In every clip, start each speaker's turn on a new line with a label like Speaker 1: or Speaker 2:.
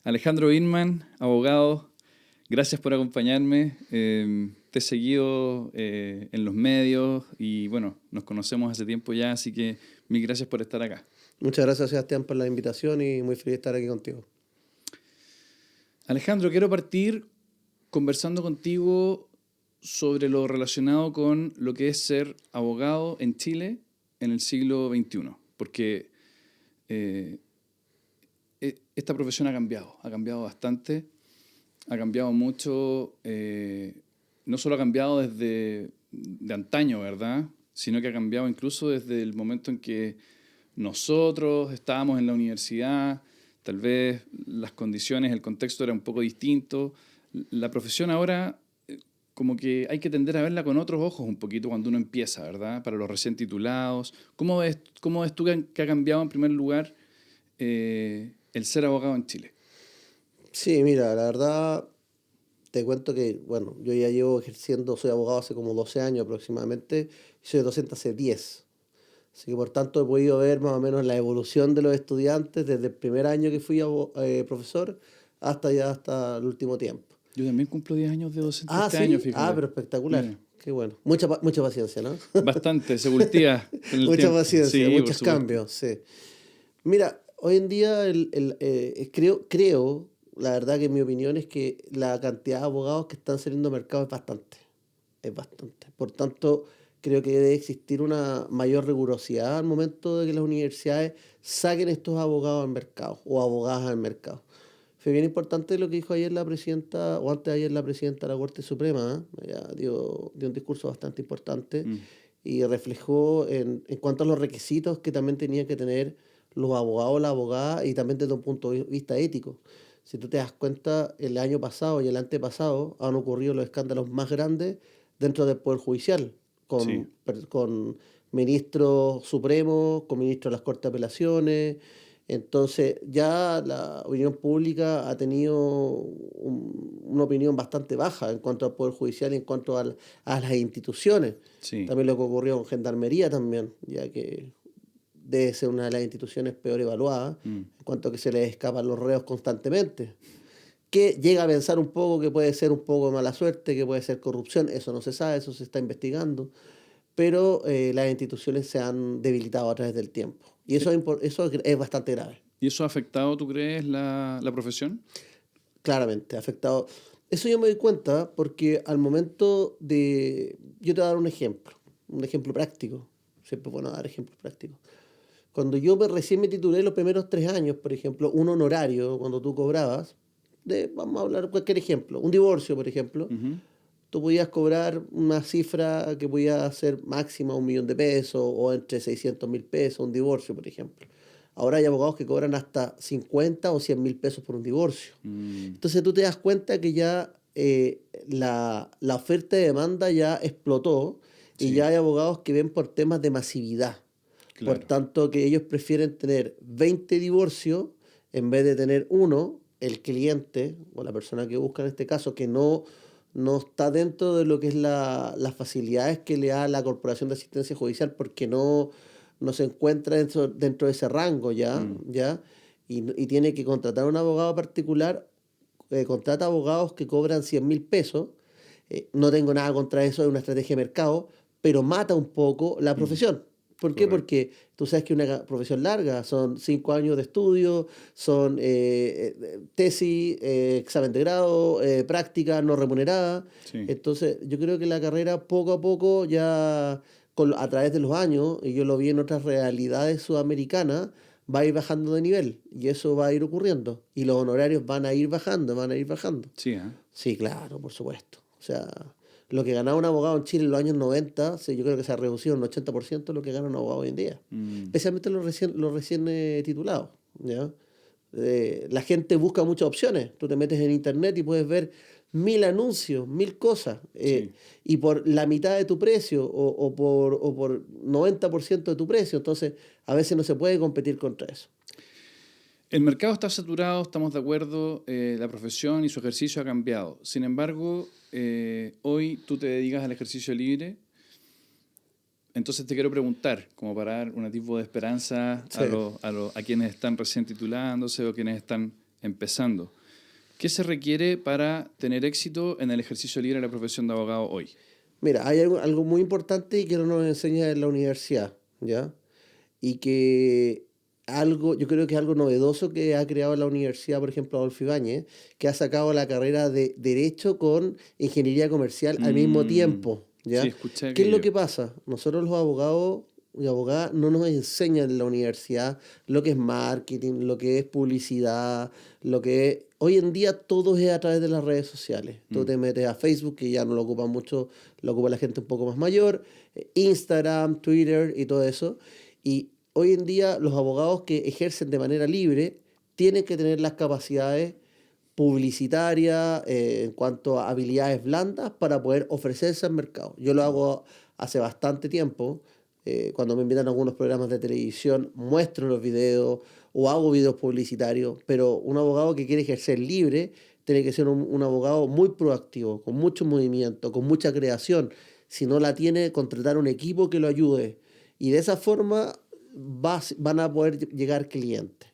Speaker 1: Alejandro Inman, abogado, gracias por acompañarme. Te he seguido en los medios y bueno, nos conocemos hace tiempo ya, así que mil gracias por estar acá.
Speaker 2: Muchas gracias, Sebastián, por la invitación y muy feliz de estar aquí contigo.
Speaker 1: Alejandro, quiero partir conversando contigo sobre lo relacionado con lo que es ser abogado en Chile en el siglo XXI, porque esta profesión ha cambiado bastante, ha cambiado mucho, no solo ha cambiado desde de antaño, ¿verdad? Sino que ha cambiado incluso desde el momento en que nosotros estábamos en la universidad, tal vez las condiciones, el contexto era un poco distinto. La profesión ahora, como que hay que tender a verla con otros ojos un poquito cuando uno empieza, ¿verdad? Para los recién titulados. Cómo ves tú que ha cambiado en primer lugar el ser abogado en Chile?
Speaker 2: Sí, mira, la verdad te cuento que, bueno, yo ya llevo ejerciendo, soy abogado hace como 12 años aproximadamente y soy docente hace 10. Así que por tanto he podido ver más o menos la evolución de los estudiantes desde el primer año que fui profesor hasta el último tiempo.
Speaker 1: Yo también cumplo 10 años de docente
Speaker 2: Ah,
Speaker 1: este año,
Speaker 2: sí,
Speaker 1: fíjate.
Speaker 2: pero espectacular.
Speaker 1: Mira,
Speaker 2: Qué bueno. Mucha paciencia, ¿no?
Speaker 1: bastante, se cultiva con el
Speaker 2: Mucha
Speaker 1: tiempo.
Speaker 2: paciencia,
Speaker 1: Sí, por
Speaker 2: muchos
Speaker 1: supuesto.
Speaker 2: cambios, sí. Mira, hoy en día creo, la verdad que mi opinión es que la cantidad de abogados que están saliendo al mercado es bastante, es bastante. Por tanto, creo que debe existir una mayor rigurosidad al momento de que las universidades saquen estos abogados al mercado o abogadas al mercado. Fue bien importante lo que dijo ayer la presidenta, o antes de ayer la presidenta de la Corte Suprema, ¿eh? Ella dio un discurso bastante importante
Speaker 1: Mm,
Speaker 2: y reflejó en cuanto a los requisitos que también tenían que tener los abogados, la abogada, y también desde un punto de vista ético. Si tú te das cuenta, el año pasado y el antepasado han ocurrido los escándalos más grandes dentro del Poder Judicial,
Speaker 1: sí.
Speaker 2: con ministros supremos, con ministros de las Cortes de Apelaciones. Entonces, ya la opinión pública ha tenido una opinión bastante baja en cuanto al Poder Judicial y en cuanto a las instituciones.
Speaker 1: Sí.
Speaker 2: También lo que ocurrió con Gendarmería también, ya que debe ser una de las instituciones peor evaluadas
Speaker 1: Mm.
Speaker 2: en cuanto a que se les escapan los reos constantemente. Que llega a pensar un poco que puede ser un poco de mala suerte, que puede ser corrupción, eso no se sabe, eso se está investigando, pero las instituciones se han debilitado a través del tiempo. Y
Speaker 1: Eh,
Speaker 2: eso es bastante grave.
Speaker 1: ¿Y eso ha afectado, tú crees, la profesión?
Speaker 2: Claramente, ha afectado. Eso yo me doy cuenta porque al momento de... Yo te voy a dar un ejemplo práctico. Siempre es bueno dar ejemplos prácticos. Cuando recién me titulé los primeros 3 años, por ejemplo, un honorario, cuando tú cobrabas, vamos a hablar cualquier ejemplo, un divorcio, por ejemplo,
Speaker 1: Ujú.
Speaker 2: tú podías cobrar una cifra que podía ser máxima 1 millón de pesos o entre 600.000 pesos, un divorcio, por ejemplo. Ahora hay abogados que cobran hasta 50 o 100.000 pesos por un divorcio.
Speaker 1: Mm,
Speaker 2: Entonces tú te das cuenta que ya la oferta de demanda ya explotó y ya
Speaker 1: sí,
Speaker 2: hay abogados que ven por temas de masividad. Por
Speaker 1: claro.
Speaker 2: tanto, que ellos prefieren tener 20 divorcios en vez de tener uno, el cliente o la persona que busca en este caso, que no está dentro de lo que es las facilidades que le da la Corporación de Asistencia Judicial porque no se encuentra dentro de ese rango ya,
Speaker 1: Mm,
Speaker 2: y tiene que contratar a un abogado particular, contrata abogados que cobran 100.000 pesos. No tengo nada contra eso, es una estrategia de mercado, pero mata un poco la
Speaker 1: mm,
Speaker 2: profesión. ¿Por qué?
Speaker 1: correcto.
Speaker 2: Porque tú sabes que es una profesión larga, son 5 años de estudio, son tesis, examen de grado, práctica no remunerada.
Speaker 1: Sí.
Speaker 2: Entonces, yo creo que la carrera poco a poco ya, a través de los años, y yo lo vi en otras realidades sudamericanas, va a ir bajando de nivel y eso va a ir ocurriendo. Y los honorarios van a ir bajando, van a ir bajando.
Speaker 1: Sí, ¿eh?
Speaker 2: Sí, claro, por supuesto. O sea, lo que ganaba un abogado en Chile en los años 90, sí, yo creo que se ha reducido un 80% lo que gana un abogado hoy en día.
Speaker 1: Mm,
Speaker 2: Especialmente los recién titulados, ¿ya? La gente busca muchas opciones. Tú te metes en internet y puedes ver 1.000 anuncios, 1.000 cosas,
Speaker 1: sí.
Speaker 2: y por la mitad de tu precio o por 90% de tu precio. Entonces, a veces no se puede competir contra eso.
Speaker 1: El mercado está saturado, estamos de acuerdo, la profesión y su ejercicio ha cambiado. Sin embargo, hoy tú te dedicas al ejercicio libre, entonces te quiero preguntar, como para dar un tipo de esperanza
Speaker 2: Sí.
Speaker 1: a quienes están recién titulándose o quienes están empezando. ¿Qué se requiere para tener éxito en el ejercicio libre de la profesión de abogado hoy?
Speaker 2: Mira, hay algo muy importante que no nos enseña en la universidad, ¿ya? Y que yo creo que es algo novedoso que ha creado la universidad, por ejemplo, Adolfo Ibáñez, que ha sacado la carrera de Derecho con Ingeniería Comercial al mismo
Speaker 1: Mm,
Speaker 2: tiempo,
Speaker 1: sí,
Speaker 2: ¿ya?
Speaker 1: escuché
Speaker 2: ¿Qué es lo
Speaker 1: aquello.
Speaker 2: que pasa? Nosotros los abogados y abogadas no nos enseñan en la universidad lo que es marketing, lo que es publicidad, lo que es... Hoy en día todo es a través de las redes sociales. Tú
Speaker 1: Mm.
Speaker 2: te metes a Facebook, que ya no lo ocupa mucho, lo ocupa la gente un poco más mayor, Instagram, Twitter y todo eso. Y hoy en día los abogados que ejercen de manera libre tienen que tener las capacidades publicitarias en cuanto a habilidades blandas para poder ofrecerse al mercado. Yo lo hago hace bastante tiempo. Cuando me invitan a algunos programas de televisión, muestro los videos o hago videos publicitarios, pero un abogado que quiere ejercer libre tiene que ser un abogado muy proactivo, con mucho movimiento, con mucha creación. Si no la tiene, contratar un equipo que lo ayude. Y de esa forma van a poder llegar clientes.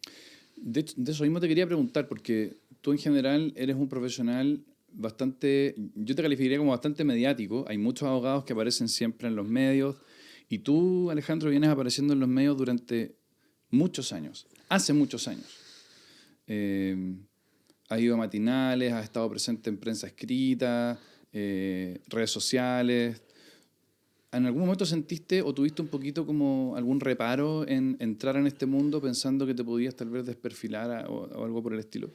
Speaker 1: De eso mismo te quería preguntar, porque tú en general eres un profesional bastante, yo te calificaría como bastante mediático. Hay muchos abogados que aparecen siempre en los medios y tú, Alejandro, vienes apareciendo en los medios durante muchos años, hace muchos años. Eh, Has ido a matinales, has estado presente en prensa escrita, redes sociales. ¿En algún momento sentiste o tuviste un poquito como algún reparo en entrar en este mundo pensando que te podías tal vez desperfilar o algo por el estilo?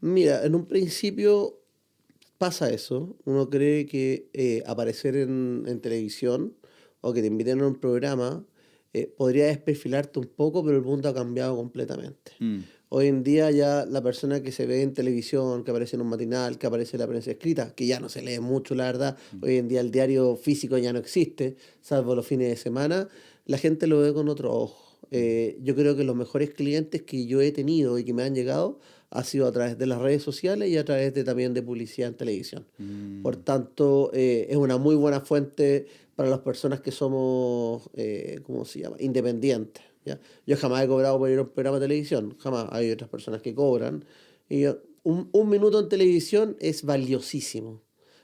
Speaker 2: Mira, en un principio pasa eso. Uno cree que aparecer en televisión o que te inviten a un programa podría desperfilarte un poco, pero el mundo ha cambiado completamente.
Speaker 1: Mm,
Speaker 2: Hoy en día ya la persona que se ve en televisión, que aparece en un matinal, que aparece en la prensa escrita, que ya no se lee mucho, la verdad, hoy en día el diario físico ya no existe, salvo los fines de semana, la gente lo ve con otro ojo. Yo creo que los mejores clientes que yo he tenido y que me han llegado ha sido a través de las redes sociales y a través también de publicidad en televisión. Por
Speaker 1: mm,
Speaker 2: tanto, es una muy buena fuente para las personas que somos, ¿cómo se llama?, independientes. ¿Ya? Yo jamás he cobrado por ir a un programa de televisión, jamás. Hay otras personas que cobran. Un minuto en televisión es valiosísimo,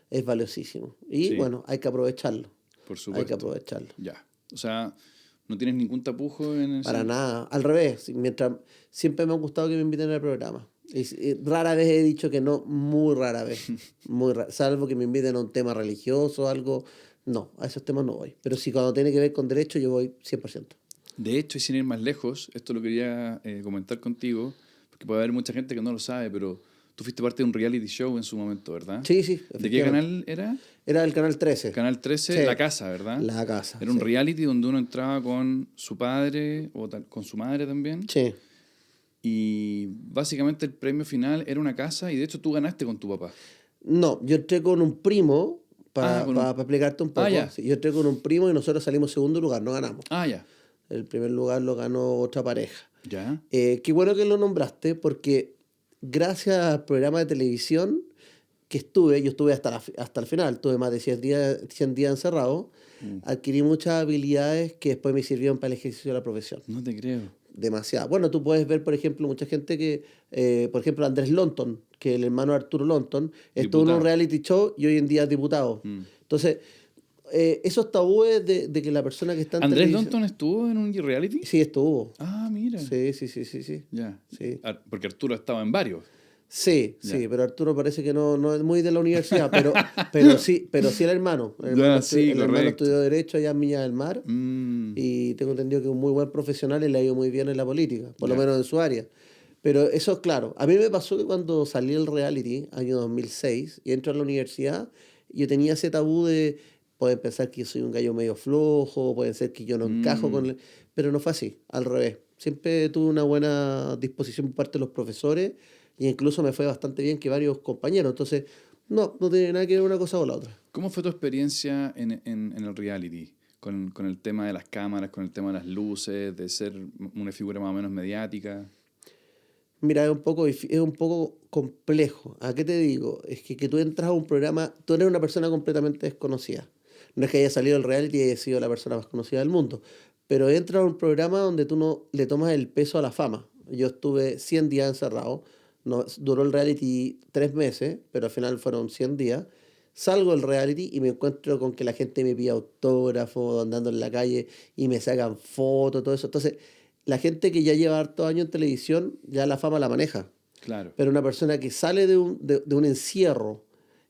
Speaker 2: es valiosísimo. Y
Speaker 1: sí,
Speaker 2: bueno, hay que aprovecharlo,
Speaker 1: por
Speaker 2: hay que
Speaker 1: supuesto.
Speaker 2: aprovecharlo.
Speaker 1: Ya. O sea, no tienes ningún tapujo en
Speaker 2: Para
Speaker 1: ese...
Speaker 2: nada, al revés, siempre me ha gustado que me inviten al programa. Rara vez he dicho que no, muy rara vez, salvo que me inviten a un tema religioso o algo, no, a esos temas no voy. Pero sí, cuando tiene que ver con derecho, yo voy 100%.
Speaker 1: De hecho, y sin ir más lejos, esto lo quería comentar contigo, porque puede haber mucha gente que no lo sabe, pero tú fuiste parte de un reality show en su momento, ¿verdad?
Speaker 2: Sí, sí,
Speaker 1: ¿De qué
Speaker 2: efectivamente.
Speaker 1: canal era?
Speaker 2: Era el canal 13.
Speaker 1: Canal 13,
Speaker 2: Sí,
Speaker 1: La Casa, ¿verdad?
Speaker 2: la casa,
Speaker 1: Era un
Speaker 2: sí.
Speaker 1: reality donde uno entraba con su padre o con su madre también.
Speaker 2: Sí.
Speaker 1: Y básicamente el premio final era una casa y de hecho tú ganaste con tu papá.
Speaker 2: No, yo entré con un primo,
Speaker 1: Ah,
Speaker 2: para explicarte un
Speaker 1: Ah,
Speaker 2: poco.
Speaker 1: ya.
Speaker 2: Sí, yo entré con un primo y nosotros salimos segundo lugar, no ganamos.
Speaker 1: Ah, ya.
Speaker 2: El primer lugar lo ganó otra pareja.
Speaker 1: Ya.
Speaker 2: Qué bueno que lo nombraste porque gracias al programa de televisión que yo estuve hasta el final, tuve más de 100 días encerrado,
Speaker 1: Mm,
Speaker 2: adquirí muchas habilidades que después me sirvieron para el ejercicio de la profesión.
Speaker 1: no te creo.
Speaker 2: Demasiado. Bueno, tú puedes ver, por ejemplo, mucha gente que, por ejemplo, Andrés Lonton, que el hermano de Arturo Lonton, estuvo en un
Speaker 1: Diputado.
Speaker 2: reality show y hoy en día es diputado.
Speaker 1: Mm.
Speaker 2: Entonces, esos tabúes de que la persona que está en
Speaker 1: ¿Andrés
Speaker 2: televisión...
Speaker 1: Longton estuvo en un reality?
Speaker 2: Sí, estuvo.
Speaker 1: Ah, mira.
Speaker 2: Sí, sí, sí, sí, sí.
Speaker 1: Ya.
Speaker 2: Sí.
Speaker 1: Porque Arturo estaba en varios.
Speaker 2: Sí,
Speaker 1: Ya.
Speaker 2: sí, pero Arturo parece que no es muy de la universidad, pero sí el hermano.
Speaker 1: Ya, sí,
Speaker 2: El hermano
Speaker 1: correcto.
Speaker 2: estudió Derecho allá en Viña del Mar
Speaker 1: Mm,
Speaker 2: y tengo entendido que es un muy buen profesional y le ha ido muy bien en la política, por lo
Speaker 1: ya.
Speaker 2: menos en su área. Pero eso, claro, a mí me pasó que cuando salí el reality, año 2006, y entro a la universidad, yo tenía ese tabú de, pueden pensar que yo soy un gallo medio flojo, pueden ser que yo no encajo
Speaker 1: Mm,
Speaker 2: pero no fue así, al revés. Siempre tuve una buena disposición por parte de los profesores y incluso me fue bastante bien que varios compañeros. Entonces, no tiene nada que ver una cosa con la otra.
Speaker 1: ¿Cómo fue tu experiencia en el reality? Con el tema de las cámaras, con el tema de las luces, de ser una figura más o menos mediática.
Speaker 2: Mira, es un poco complejo. ¿A qué te digo? Es que tú entras a un programa, tú eres una persona completamente desconocida. No es que haya salido el reality y haya sido la persona más conocida del mundo, pero entras a un programa donde tú no le tomas el peso a la fama. Yo estuve 100 días encerrado, No, duró el reality 3 meses, pero al final fueron 100 días. Salgo del reality y me encuentro con que la gente me pide autógrafo andando en la calle y me sacan fotos, todo eso. Entonces, la gente que ya lleva hartos años en televisión, ya la fama la maneja.
Speaker 1: Claro.
Speaker 2: Pero una persona que sale de un encierro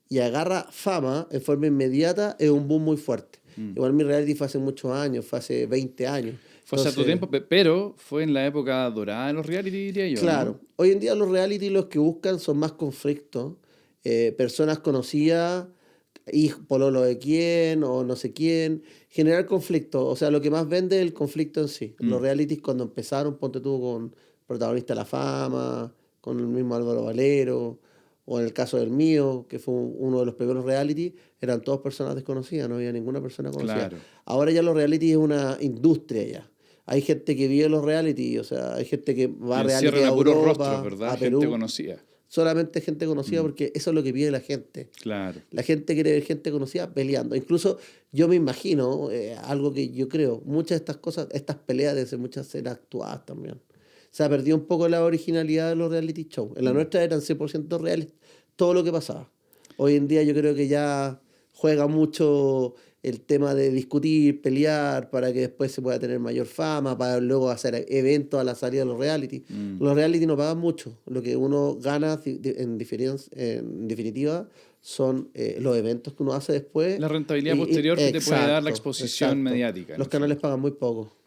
Speaker 2: y agarra fama en forma inmediata es un boom muy fuerte. Igual mi reality fue hace muchos años, fue hace 20 años.
Speaker 1: Fue hace tu
Speaker 2: Entonces,
Speaker 1: tiempo, pero fue en la época dorada de los reality, diría yo, ¿no?
Speaker 2: claro, hoy en día los reality los que buscan son más conflictos, personas conocidas, hijo, pololo de quién o no sé quién, generar conflicto, o sea, lo que más vende es el conflicto en sí. Los realities cuando empezaron, ponte tú con Protagonista de la Fama, con el mismo Álvaro Valero, o en el caso del mío, que fue uno de los primeros reality, eran todas personas desconocidas, no había ninguna persona conocida.
Speaker 1: Claro.
Speaker 2: Ahora ya los reality es una industria ya. Hay gente que vive los reality, o sea, hay gente que va
Speaker 1: Y
Speaker 2: a reality
Speaker 1: encierran
Speaker 2: a
Speaker 1: a puros rostros,
Speaker 2: Europa,
Speaker 1: ¿verdad?
Speaker 2: a
Speaker 1: Gente
Speaker 2: Perú,
Speaker 1: conocida.
Speaker 2: solamente gente conocida porque eso es lo que pide la gente.
Speaker 1: Claro.
Speaker 2: La gente quiere ver gente conocida peleando. Incluso yo me imagino, algo que yo creo, muchas de estas cosas, estas peleas deben ser muchas ser actuadas también. Se ha perdido un poco la originalidad de los reality shows. En la nuestra eran 100% reales todo lo que pasaba. Hoy en día yo creo que ya juega mucho el tema de discutir, pelear, para que después se pueda tener mayor fama, para luego hacer eventos a la salida de los reality. Los reality no pagan mucho. Lo que uno gana en definitiva son los eventos que uno hace después.
Speaker 1: La rentabilidad posterior que te puede dar la
Speaker 2: Exacto,
Speaker 1: exposición
Speaker 2: exacto.
Speaker 1: mediática. En
Speaker 2: Los
Speaker 1: el
Speaker 2: canales
Speaker 1: fondo.
Speaker 2: pagan muy poco,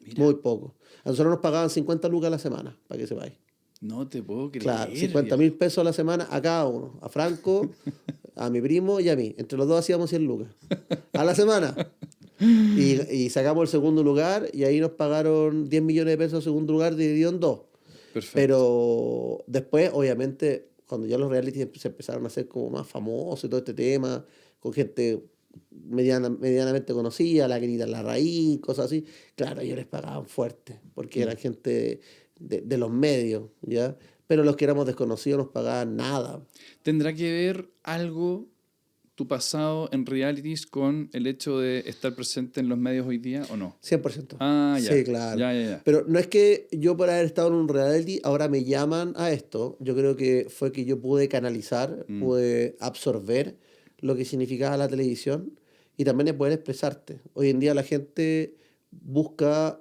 Speaker 1: Mira,
Speaker 2: muy poco. A nosotros nos pagaban 50 lucas a la semana, para que sepáis.
Speaker 1: no te puedo
Speaker 2: Claro,
Speaker 1: creer,
Speaker 2: 50.000
Speaker 1: viejo.
Speaker 2: pesos a la semana a cada uno. A Franco, a mi primo y a mí. Entre los dos hacíamos 100 lucas. A la semana. Y sacamos el segundo lugar y ahí nos pagaron 10 millones de pesos el segundo lugar dividido en dos.
Speaker 1: Perfecto.
Speaker 2: Pero después, obviamente, cuando ya los reality se empezaron a hacer como más famosos y todo este tema, con gente medianamente conocida, la Grita La Raíz, cosas así, claro, ellos les pagaban fuerte, porque era gente de los medios, ¿ya? Pero los que éramos desconocidos nos pagaban nada.
Speaker 1: ¿Tendrá que ver algo tu pasado en realities con el hecho de estar presente en los medios hoy día o no?
Speaker 2: 100%.
Speaker 1: Ah, ya.
Speaker 2: Sí, claro.
Speaker 1: Ya.
Speaker 2: Pero no es que yo por haber estado en un reality, ahora me llaman a esto. Yo creo que fue que yo pude canalizar, pude absorber lo que significaba la televisión y también es poder expresarte. Hoy en día la gente busca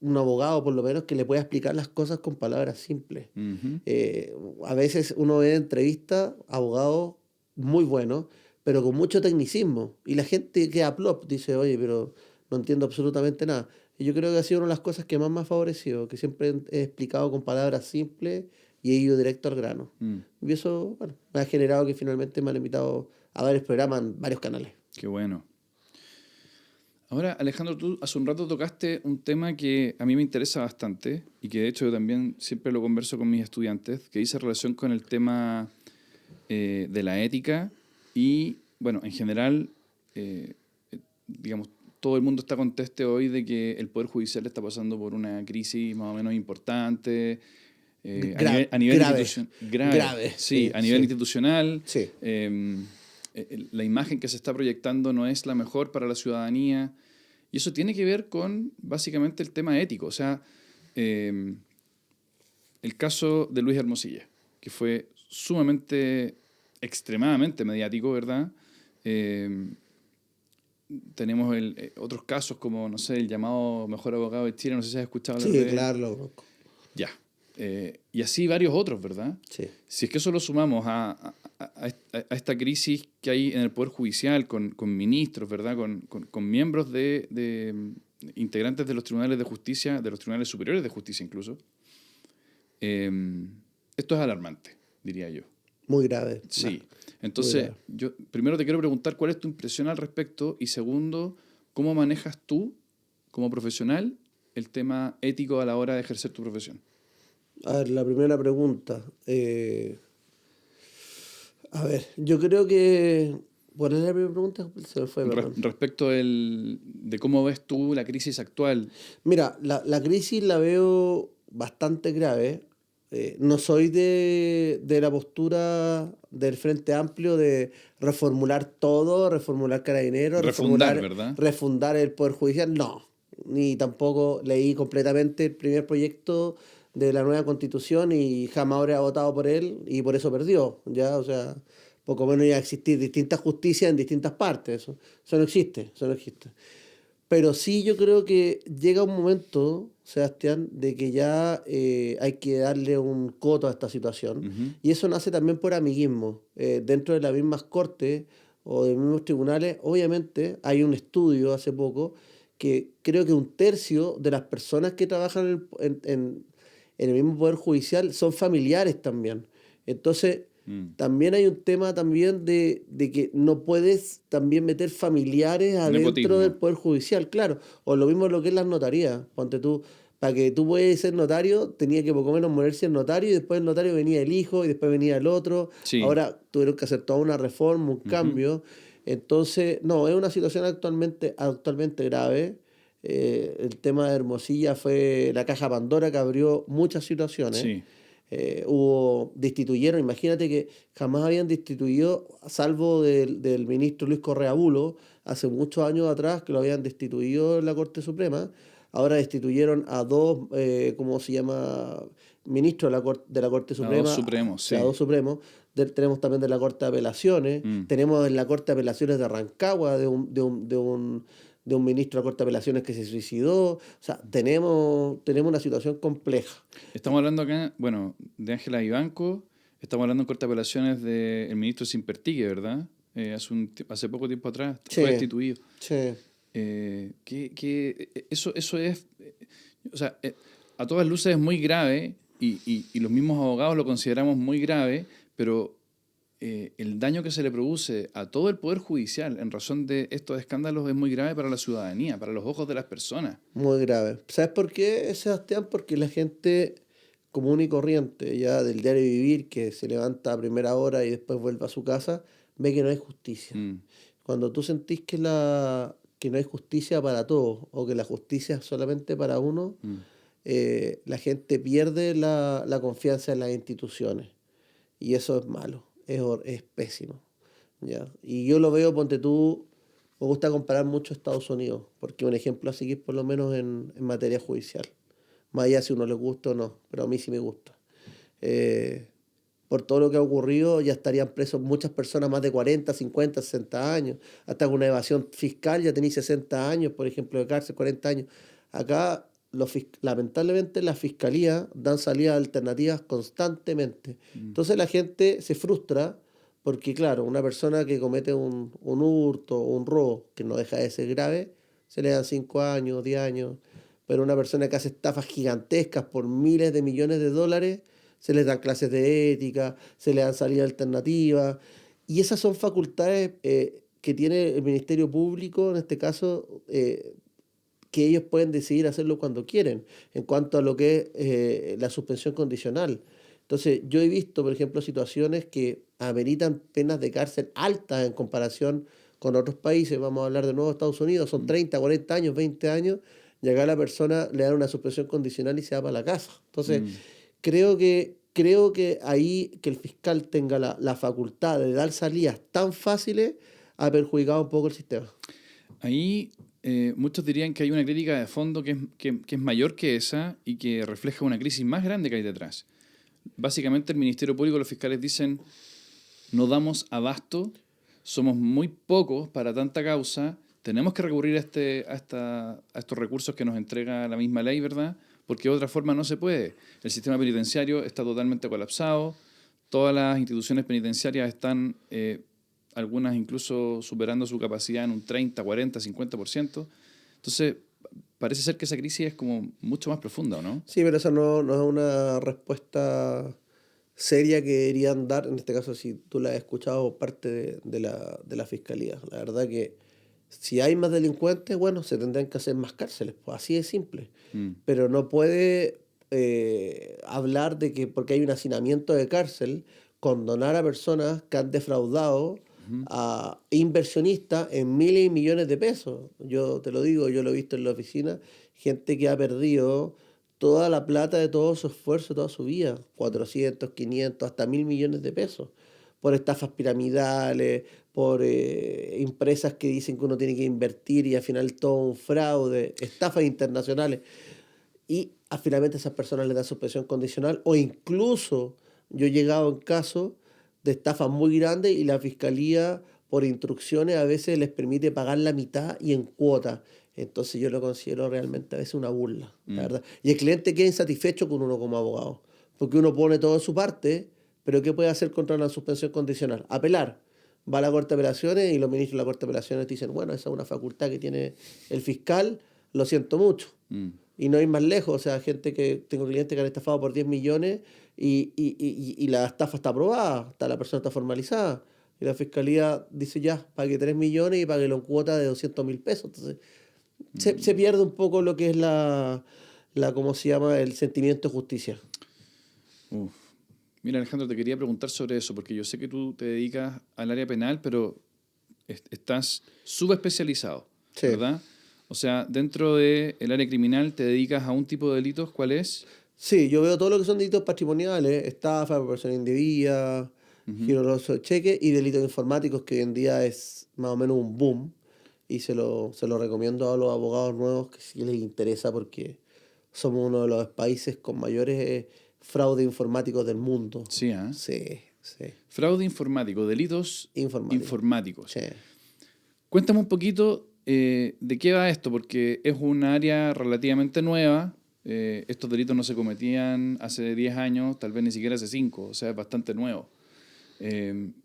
Speaker 2: un abogado, por lo menos, que le pueda explicar las cosas con palabras simples.
Speaker 1: Ujú.
Speaker 2: A veces uno ve entrevistas, abogados muy buenos, pero con mucho tecnicismo. Y la gente queda plop, dice, oye, pero no entiendo absolutamente nada. Y yo creo que ha sido una de las cosas que más me ha favorecido, que siempre he explicado con palabras simples y he ido directo al grano. Y eso, bueno, me ha generado que finalmente me han invitado a varios programas en varios canales.
Speaker 1: Qué bueno. Ahora, Alejandro, tú hace un rato tocaste un tema que a mí me interesa bastante y que de hecho yo también siempre lo converso con mis estudiantes, que dice relación con el tema de la ética y, bueno, en general, digamos, todo el mundo está conteste hoy de que el Poder Judicial está pasando por una crisis más o menos importante. A nivel
Speaker 2: Grave.
Speaker 1: institucional.
Speaker 2: Grave.
Speaker 1: Sí, a nivel
Speaker 2: Sí.
Speaker 1: institucional.
Speaker 2: Sí.
Speaker 1: La imagen que se está proyectando no es la mejor para la ciudadanía. Y eso tiene que ver con, básicamente, el tema ético. O sea, el caso de Luis Hermosilla, que fue sumamente, extremadamente mediático, ¿verdad? Tenemos otros casos como, no sé, el llamado Mejor Abogado de Chile, no sé si has escuchado hablar
Speaker 2: Sí,
Speaker 1: de él.
Speaker 2: claro, lo conozco.
Speaker 1: Ya. Y así varios otros, ¿verdad?
Speaker 2: Sí.
Speaker 1: Si es que eso lo sumamos a esta crisis que hay en el Poder Judicial con ministros, ¿verdad? Con miembros de integrantes de los tribunales de justicia, de los tribunales superiores de justicia incluso, esto es alarmante, diría yo.
Speaker 2: Muy grave.
Speaker 1: Sí.
Speaker 2: Muy
Speaker 1: Entonces,
Speaker 2: grave.
Speaker 1: yo primero te quiero preguntar cuál es tu impresión al respecto y segundo, ¿cómo manejas tú, como profesional, el tema ético a la hora de ejercer tu profesión?
Speaker 2: A ver, la primera pregunta. A ver, yo creo que... ¿Cuál es la primera pregunta? Se me fue, perdón.
Speaker 1: Respecto de cómo ves tú la crisis actual.
Speaker 2: Mira, la crisis la veo bastante grave. No soy de la postura del Frente Amplio de reformular todo, reformular Carabineros,
Speaker 1: Refundar, ¿verdad?
Speaker 2: refundar el Poder Judicial. No, ni tampoco leí completamente el primer proyecto de la nueva constitución y jamás habría votado por él y por eso perdió, ¿ya? O sea, poco menos iba a existir distintas justicias en distintas partes, eso no existe, eso no existe. Pero sí yo creo que llega un momento, Sebastián, de que ya hay que darle un coto a esta situación.
Speaker 1: Ujú.
Speaker 2: Y eso nace también por amiguismo. Dentro de las mismas cortes o de los mismos tribunales, obviamente hay un estudio hace poco que creo que un tercio de las personas que trabajan en el mismo Poder Judicial son familiares también. Entonces,
Speaker 1: Mm.
Speaker 2: también hay un tema también de que no puedes también meter familiares adentro del
Speaker 1: Nepotismo.
Speaker 2: Poder Judicial, claro. O lo mismo lo que es las notarías. Ponte tú, para que tú puedas ser notario, tenía que poco menos moverse el notario y después el notario venía el hijo y después venía el otro.
Speaker 1: Sí.
Speaker 2: Ahora tuvieron que hacer toda una reforma, un
Speaker 1: Ujú.
Speaker 2: cambio. Entonces, no, es una situación actualmente grave. El tema de Hermosilla fue la caja Pandora que abrió muchas situaciones.
Speaker 1: Sí.
Speaker 2: Destituyeron, imagínate que jamás habían destituido, salvo del ministro Luis Correa Bulo, hace muchos años atrás que lo habían destituido en la Corte Suprema. Ahora destituyeron a dos, ¿cómo se llama? Ministros de la Corte
Speaker 1: A dos
Speaker 2: Suprema, o
Speaker 1: supremos,
Speaker 2: sea, a
Speaker 1: sí.
Speaker 2: dos supremos. Tenemos también de la Corte de Apelaciones,
Speaker 1: Mm.
Speaker 2: tenemos en la Corte de Apelaciones de Rancagua de un ministro de la Corte de Apelaciones que se suicidó. O sea, tenemos una situación compleja.
Speaker 1: Estamos hablando acá, bueno, de Ángela Vivanco, estamos hablando en corte de apelaciones del ministro Simpertigue, ¿verdad? Hace poco tiempo atrás fue
Speaker 2: Sí,
Speaker 1: destituido.
Speaker 2: sí.
Speaker 1: Eso es, o sea, a todas luces es muy grave y los mismos abogados lo consideramos muy grave, pero el daño que se le produce a todo el Poder Judicial en razón de estos escándalos es muy grave para la ciudadanía, para los ojos de las personas.
Speaker 2: Muy grave. ¿Sabes por qué, Sebastián? Porque la gente común y corriente, ya del diario vivir, que se levanta a primera hora y después vuelve a su casa, ve que no hay justicia.
Speaker 1: Mm.
Speaker 2: Cuando tú sentís que no hay justicia para todos o que la justicia es solamente para uno,
Speaker 1: Mm.
Speaker 2: la gente pierde la confianza en las instituciones. Y eso es malo, es pésimo. ¿Ya? Y yo lo veo, ponte tú, me gusta comparar mucho a Estados Unidos, porque es un ejemplo a seguir por lo menos en materia judicial. Más allá si a uno le gusta o no, pero a mí sí me gusta. Eh, por todo lo que ha ocurrido, ya estarían presos muchas personas más de 40, 50, 60 años. Hasta con una evasión fiscal ya tenéis 60 años, por ejemplo, de cárcel, 40 años. Acá, lamentablemente, las fiscalías dan salidas alternativas constantemente.
Speaker 1: Mm.
Speaker 2: Entonces la gente se frustra porque, claro, una persona que comete un hurto o un robo, que no deja de ser grave, se le dan 5 años, 10 años. Pero una persona que hace estafas gigantescas por miles de millones de dólares, se les dan clases de ética, se les dan salida alternativa. Y esas son facultades que tiene el Ministerio Público, en este caso, que ellos pueden decidir hacerlo cuando quieren, en cuanto a lo que es la suspensión condicional. Entonces, yo he visto, por ejemplo, situaciones que ameritan penas de cárcel altas en comparación con otros países. Vamos a hablar de nuevo de Estados Unidos, son 30, 40 años, 20 años, y acá a la persona le dan una suspensión condicional y se va para la casa. Entonces,
Speaker 1: Mm.
Speaker 2: creo que ahí que el fiscal tenga la facultad de dar salidas tan fáciles ha perjudicado un poco el sistema.
Speaker 1: Ahí muchos dirían que hay una crítica de fondo que es mayor que esa y que refleja una crisis más grande que hay detrás. Básicamente el Ministerio Público y los fiscales dicen no damos abasto, somos muy pocos para tanta causa, tenemos que recurrir a estos recursos que nos entrega la misma ley, ¿verdad? Porque de otra forma no se puede. El sistema penitenciario está totalmente colapsado, todas las instituciones penitenciarias están, algunas incluso superando su capacidad en un 30, 40, 50%. Entonces, parece ser que esa crisis es como mucho más profunda, ¿o no?
Speaker 2: Sí, pero esa no es una respuesta seria que deberían dar, en este caso si tú la has escuchado parte de la fiscalía. La verdad que si hay más delincuentes, bueno, se tendrán que hacer más cárceles, pues así de simple.
Speaker 1: Mm.
Speaker 2: Pero no puede hablar de que porque hay un hacinamiento de cárcel, condonar a personas que han defraudado
Speaker 1: Ujú.
Speaker 2: a inversionistas en miles y millones de pesos. Yo te lo digo, yo lo he visto en la oficina, gente que ha perdido toda la plata de todo su esfuerzo, toda su vida, 400, 500, hasta 1.000 millones de pesos, por estafas piramidales, por empresas que dicen que uno tiene que invertir y al final todo un fraude, estafas internacionales. y finalmente esas personas les dan suspensión condicional, o incluso yo he llegado en casos de estafas muy grandes y la fiscalía por instrucciones a veces les permite pagar la mitad y en cuotas. Entonces yo lo considero realmente a veces una burla, la verdad. Y el cliente queda insatisfecho con uno como abogado, porque uno pone todo de su parte, pero ¿qué puede hacer contra una suspensión condicional? Apelar. Va a la Corte de Apelaciones y los ministros de la Corte de Apelaciones dicen, bueno, esa es una facultad que tiene el fiscal, lo siento mucho. Y no ir más lejos, o sea, tengo clientes que han estafado por 10 millones y la estafa está aprobada, la persona está formalizada. Y la fiscalía dice ya, pague 3 millones y pague en cuota de 200.000 pesos. Entonces, se pierde un poco lo que es ¿cómo se llama? El sentimiento de justicia.
Speaker 1: Uf. Mira, Alejandro, te quería preguntar sobre eso, porque yo sé que tú te dedicas al área penal, pero estás subespecializado,
Speaker 2: Sí.
Speaker 1: ¿verdad? O sea, dentro del área criminal te dedicas a un tipo de delitos, ¿cuál es?
Speaker 2: Sí, yo veo todo lo que son delitos patrimoniales, estafa, persona indebida, giro doloso de cheque y delitos informáticos, que hoy en día es más o menos un boom. Y se lo recomiendo a los abogados nuevos que si les interesa, porque somos uno de los países con mayores fraudes informáticos del mundo.
Speaker 1: Sí, ¿ah?
Speaker 2: Sí.
Speaker 1: Fraude informático, delitos informáticos.
Speaker 2: Sí.
Speaker 1: Cuéntame un poquito de qué va esto, porque es un área relativamente nueva. Estos delitos no se cometían hace 10 años, tal vez ni siquiera hace 5, o sea, es bastante nuevo.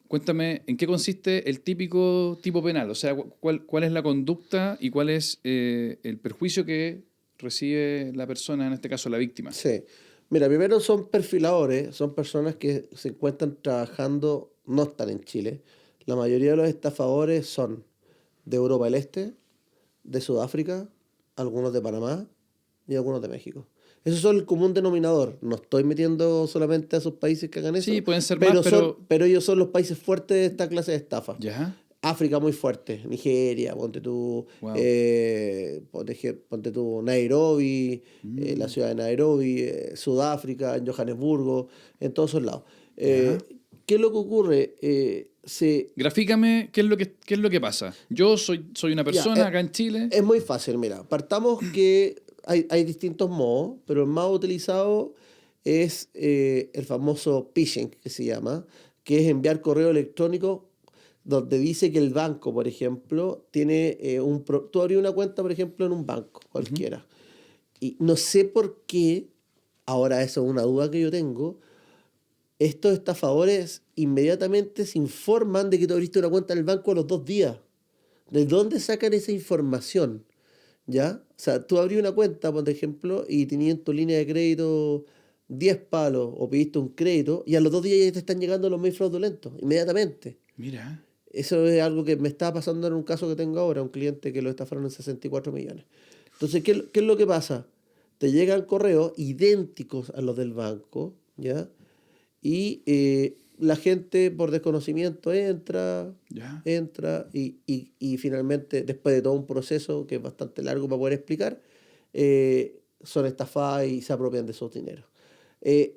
Speaker 1: Cuéntame, ¿en qué consiste el típico tipo penal? O sea, ¿cuál es la conducta y cuál es el perjuicio que recibe la persona, en este caso la víctima?
Speaker 2: Sí. Mira, primero son perfiladores, son personas que se encuentran trabajando, no están en Chile. La mayoría de los estafadores son de Europa del Este, de Sudáfrica, algunos de Panamá y algunos de México. Esos son el común denominador. No estoy metiendo solamente a esos países que hagan eso,
Speaker 1: Sí, pueden ser más,
Speaker 2: pero ellos son los países fuertes de esta clase de estafa.
Speaker 1: ¿Ya?
Speaker 2: África muy fuerte, Nigeria, ponte tú,
Speaker 1: Wow.
Speaker 2: ponte tú Nairobi, la ciudad de Nairobi, Sudáfrica, en Johannesburgo, en todos esos lados.
Speaker 1: Ya.
Speaker 2: ¿Qué es lo que ocurre?
Speaker 1: Grafícame qué es lo que pasa. Yo soy una persona acá en Chile.
Speaker 2: Es muy fácil, mira. Partamos que hay distintos modos, pero el más utilizado es el famoso phishing, que se llama, que es enviar correo electrónico donde dice que el banco, por ejemplo, tiene tú abres una cuenta, por ejemplo, en un banco cualquiera. Y no sé por qué, ahora eso es una duda que yo tengo, estos estafadores inmediatamente se informan de que tú abriste una cuenta en el banco a los 2 días. ¿De dónde sacan esa información? ¿Ya? O sea, tú abrí una cuenta, por ejemplo, y tenías en tu línea de crédito 10 palos o pediste un crédito y a los 2 días ya te están llegando los mails fraudulentos, inmediatamente.
Speaker 1: Mira.
Speaker 2: Eso es algo que me está pasando en un caso que tengo ahora, un cliente que lo estafaron en 64 millones. Entonces, ¿qué es lo que pasa? Te llegan correos idénticos a los del banco, ¿ya? Y la gente por desconocimiento entra y finalmente, después de todo un proceso que es bastante largo para poder explicar, son estafadas y se apropian de esos dineros.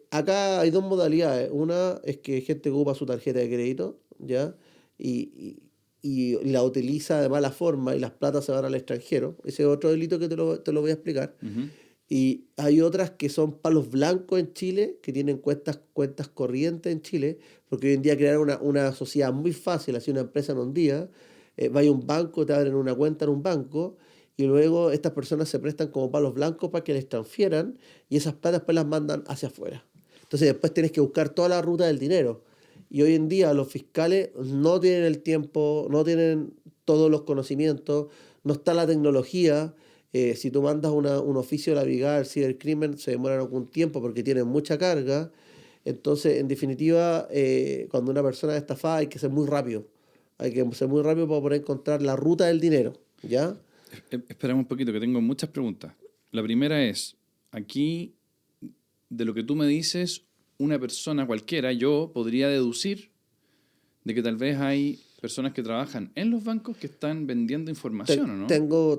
Speaker 2: Acá hay dos modalidades. Una es que gente ocupa su tarjeta de crédito, ¿ya? Y la utiliza de mala forma y las platas se van al extranjero. Ese es otro delito que te lo voy a explicar. Y hay otras que son palos blancos en Chile, que tienen cuentas corrientes en Chile, porque hoy en día crear una sociedad muy fácil, así una empresa en un día, vaya a un banco, te abren una cuenta en un banco, y luego estas personas se prestan como palos blancos para que les transfieran, y esas platas después las mandan hacia afuera. Entonces después tienes que buscar toda la ruta del dinero. Y hoy en día los fiscales no tienen el tiempo, no tienen todos los conocimientos, no está la tecnología. Si tú mandas un oficio a la brigada del cibercrimen, se demoran algún tiempo porque tienen mucha carga. Entonces, en definitiva, cuando una persona es estafada hay que ser muy rápido. Hay que ser muy rápido para poder encontrar la ruta del dinero, ¿ya?
Speaker 1: Esperamos un poquito, que tengo muchas preguntas. La primera es, aquí, de lo que tú me dices, una persona cualquiera, yo podría deducir de que tal vez hay personas que trabajan en los bancos que están vendiendo información, ¿o no?
Speaker 2: Tengo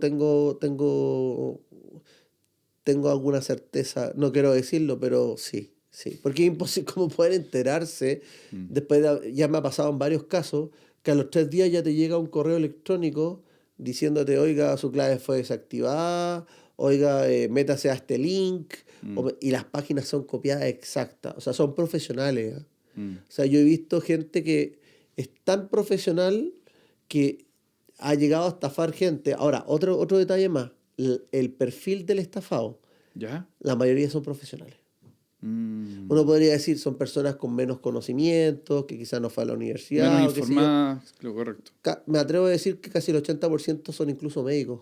Speaker 2: alguna certeza, no quiero decirlo, pero sí. Porque es imposible como poder enterarse. Después ya me ha pasado en varios casos que a los 3 días ya te llega un correo electrónico diciéndote, oiga, su clave fue desactivada, oiga, métase a este link, y las páginas son copiadas exactas, o sea, son profesionales. ¿Eh? O sea, yo he visto gente que es tan profesional que ha llegado a estafar gente. Ahora, otro detalle más, el perfil del estafado,
Speaker 1: ¿Ya?
Speaker 2: la mayoría son profesionales.
Speaker 1: Mm.
Speaker 2: Uno podría decir son personas con menos conocimientos, que quizás no fue a la universidad,
Speaker 1: Menos
Speaker 2: o qué sé yo.
Speaker 1: informadas, lo correcto.
Speaker 2: Me atrevo a decir que casi el 80% son incluso médicos.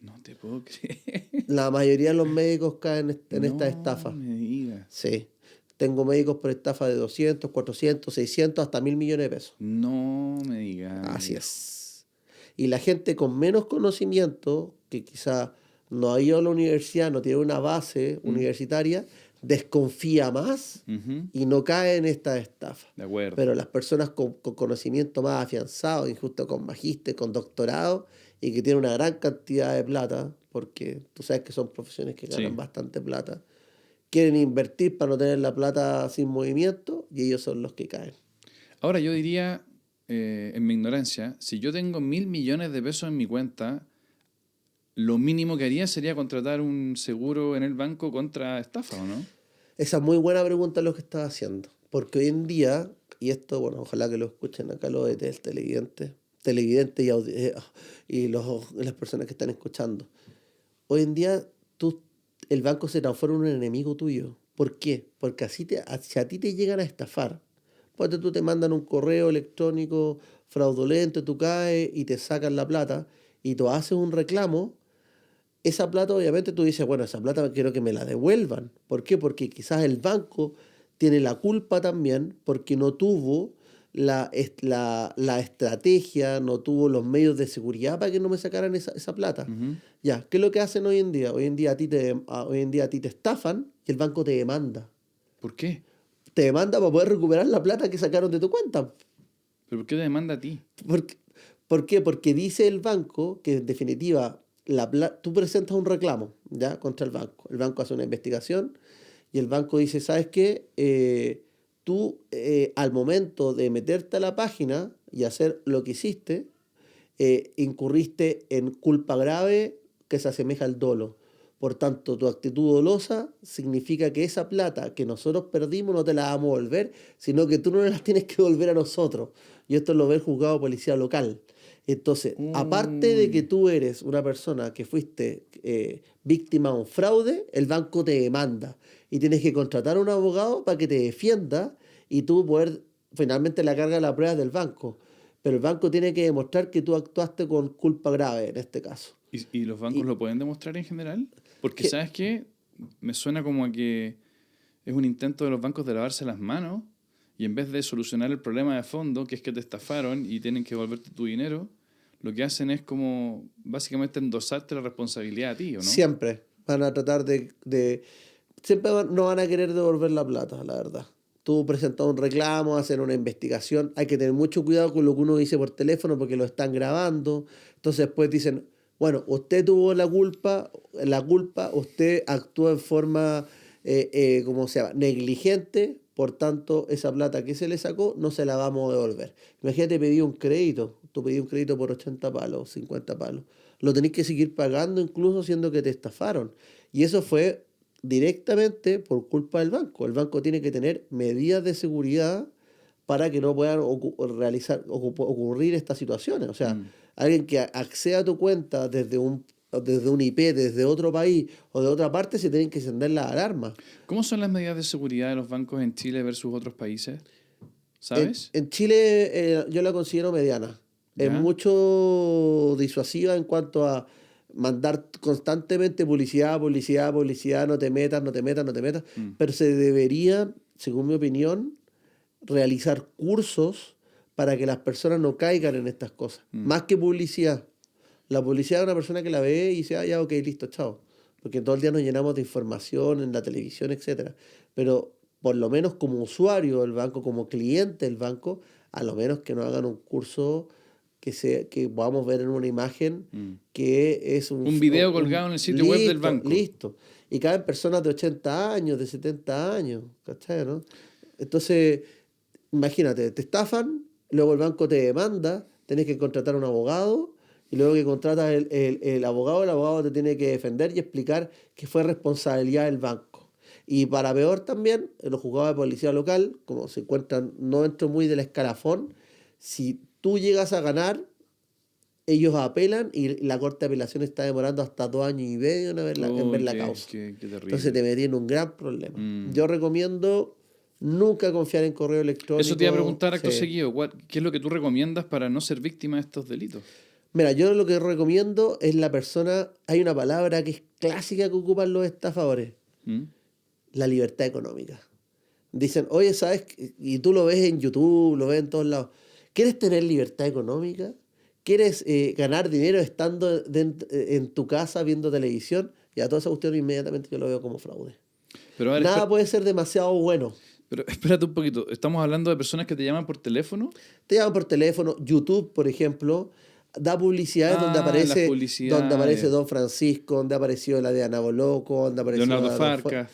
Speaker 1: No te puedo creer.
Speaker 2: La mayoría de los médicos caen en esta
Speaker 1: No
Speaker 2: estafa.
Speaker 1: me digas.
Speaker 2: Sí. Tengo médicos por estafa de 200, 400, 600, hasta 1.000 millones de pesos.
Speaker 1: No me digas.
Speaker 2: Así
Speaker 1: Viejo.
Speaker 2: es. Y la gente con menos conocimiento, que quizá no ha ido a la universidad, no tiene una base universitaria, desconfía más
Speaker 1: Ujú.
Speaker 2: y no cae en esta estafa.
Speaker 1: De acuerdo.
Speaker 2: Pero las personas con conocimiento más afianzado, injusto con magíster, con doctorado, y que tienen una gran cantidad de plata, porque tú sabes que son profesiones que ganan
Speaker 1: Sí.
Speaker 2: bastante plata, quieren invertir para no tener la plata sin movimiento, y ellos son los que caen.
Speaker 1: Ahora yo diría, en mi ignorancia, si yo tengo 1.000 millones de pesos en mi cuenta, lo mínimo que haría sería contratar un seguro en el banco contra estafa, ¿o no?
Speaker 2: Esa es muy buena pregunta lo que estás haciendo, porque hoy en día, y esto, bueno, ojalá que lo escuchen acá los televidentes y las personas que están escuchando. Hoy en día el banco se transforma en un enemigo tuyo. ¿Por qué? Porque si a ti te llegan a estafar, pues tú te mandan un correo electrónico fraudulento, tú caes y te sacan la plata y tú haces un reclamo, esa plata obviamente tú dices, bueno, esa plata quiero que me la devuelvan. ¿Por qué? Porque quizás el banco tiene la culpa también porque no tuvo la estrategia, no tuvo los medios de seguridad para que no me sacaran esa plata.
Speaker 1: Ujú.
Speaker 2: Ya, ¿qué es lo que hacen hoy en día? Hoy en día a ti te estafan y el banco te demanda.
Speaker 1: ¿Por qué?
Speaker 2: Te demanda para poder recuperar la plata que sacaron de tu cuenta.
Speaker 1: ¿Pero por qué te demanda a ti?
Speaker 2: ¿Por qué? ¿Por qué? Porque dice el banco que en definitiva tú presentas un reclamo, ¿ya? Contra el banco. El banco hace una investigación y el banco dice, ¿sabes qué? Tú al momento de meterte a la página y hacer lo que hiciste, incurriste en culpa grave que se asemeja al dolo. Por tanto, tu actitud dolosa significa que esa plata que nosotros perdimos no te la vamos a devolver, sino que tú no nos la tienes que devolver a nosotros. Y esto lo ve el juzgado de policía local. Entonces, aparte de que
Speaker 1: Uy.
Speaker 2: tú eres una persona que fuiste víctima de un fraude, el banco te demanda y tienes que contratar a un abogado para que te defienda y tú poder finalmente la carga de la prueba del banco. Pero el banco tiene que demostrar que tú actuaste con culpa grave en este caso.
Speaker 1: ¿Y los bancos
Speaker 2: Y
Speaker 1: lo pueden demostrar en general? Porque,
Speaker 2: que,
Speaker 1: ¿sabes qué? Me suena como a que es un intento de los bancos de lavarse las manos y en vez de solucionar el problema de fondo, que es que te estafaron y tienen que devolverte tu dinero, lo que hacen es como básicamente endosarte la responsabilidad a ti, ¿o no?
Speaker 2: siempre van a tratar siempre no van a querer devolver la plata, la verdad. Tú presentas un reclamo, hacer una investigación, hay que tener mucho cuidado con lo que uno dice por teléfono porque lo están grabando. Entonces después dicen, bueno, usted tuvo la culpa, usted actuó en forma, ¿cómo se llama? Negligente, por tanto, esa plata que se le sacó no se la vamos a devolver. Imagínate pedir un crédito, tú pedí un crédito por 80 palos, 50 palos. Lo tenés que seguir pagando incluso siendo que te estafaron. Y eso fue directamente por culpa del banco. El banco tiene que tener medidas de seguridad para que no puedan ocurrir estas situaciones. O sea,
Speaker 1: Mm.
Speaker 2: alguien que acceda a tu cuenta desde un IP, desde otro país o de otra parte, se tienen que encender las alarmas.
Speaker 1: ¿Cómo son las medidas de seguridad de los bancos en Chile versus otros países?
Speaker 2: En,
Speaker 1: ¿Sabes?
Speaker 2: en Chile yo la considero mediana. Es
Speaker 1: ¿Ya?
Speaker 2: mucho disuasiva en cuanto a mandar constantemente publicidad, publicidad, publicidad, no te metas, no te metas, no te metas.
Speaker 1: Mm.
Speaker 2: Pero se debería, según mi opinión, realizar cursos para que las personas no caigan en estas cosas.
Speaker 1: Mm.
Speaker 2: Más que publicidad. La publicidad es una persona que la ve y dice, ah, ya, ok, listo, chao. Porque todo el día nos llenamos de información en la televisión, etcétera. Pero por lo menos como usuario del banco, como cliente del banco, a lo menos que nos hagan un curso que podamos ver en una imagen
Speaker 1: Mm.
Speaker 2: que es
Speaker 1: Un video colgado en el sitio web del
Speaker 2: listo,
Speaker 1: banco.
Speaker 2: listo. Y caben personas de 80 años, de 70 años, ¿cachai, no? Entonces, imagínate, te estafan, luego el banco te demanda, tenés que contratar a un abogado Y luego que contratas el abogado te tiene que defender y explicar que fue responsabilidad del banco. Y para peor también, los juzgados de policía local, como se encuentran no dentro muy del escalafón, si tú llegas a ganar, ellos apelan y la Corte de Apelación está demorando hasta 2 años y medio en ver la causa.
Speaker 1: Qué
Speaker 2: Entonces
Speaker 1: terrible.
Speaker 2: te metí en un gran problema.
Speaker 1: Mm.
Speaker 2: Yo recomiendo nunca confiar en correo electrónico.
Speaker 1: Eso te iba a preguntar acto
Speaker 2: Sí.
Speaker 1: seguido. ¿Qué es lo que tú recomiendas para no ser víctima de estos delitos?
Speaker 2: Mira, yo lo que recomiendo es la persona, hay una palabra que es clásica que ocupan los estafadores,
Speaker 1: ¿Mm?
Speaker 2: la libertad económica. Dicen, oye, ¿sabes? Y tú lo ves en YouTube, lo ves en todos lados. ¿Quieres tener libertad económica? ¿Quieres ganar dinero estando en tu casa viendo televisión? Y a toda esa cuestión inmediatamente yo lo veo como fraude.
Speaker 1: Pero, a ver,
Speaker 2: Nada puede ser demasiado bueno.
Speaker 1: pero espérate un poquito. ¿Estamos hablando de personas que te llaman por teléfono?
Speaker 2: Te llaman por teléfono. YouTube, por ejemplo, da publicidades donde
Speaker 1: Las
Speaker 2: aparece
Speaker 1: publicidades.
Speaker 2: Don Francisco, donde apareció la de Ana Boloco, donde apareció
Speaker 1: Leonardo
Speaker 2: la
Speaker 1: Farca.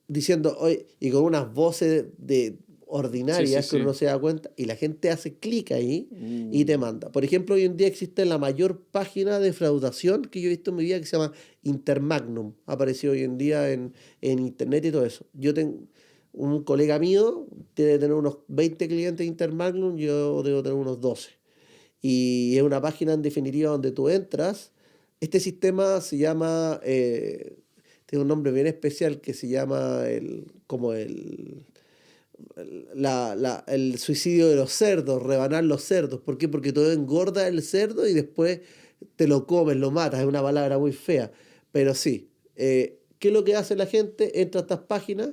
Speaker 2: diciendo, oye, y con unas voces ordinarias
Speaker 1: Sí,
Speaker 2: que uno
Speaker 1: sí.
Speaker 2: no se da cuenta, y la gente hace clic ahí y te manda. Por ejemplo, hoy en día existe la mayor página de defraudación que yo he visto en mi vida, que se llama Intermagnum. Ha aparecido hoy en día en internet y todo eso. Yo tengo un colega mío, tiene que tener unos 20 clientes de Intermagnum, yo debo tener unos 12. Y es una página en definitiva donde tú entras. Este sistema se llama, tiene un nombre bien especial que se llama el suicidio de los cerdos, rebanar los cerdos. ¿Por qué? Porque tú engordas el cerdo y después te lo comes, lo matas. Es una palabra muy fea. Pero sí, ¿qué es lo que hace la gente? Entra a estas páginas,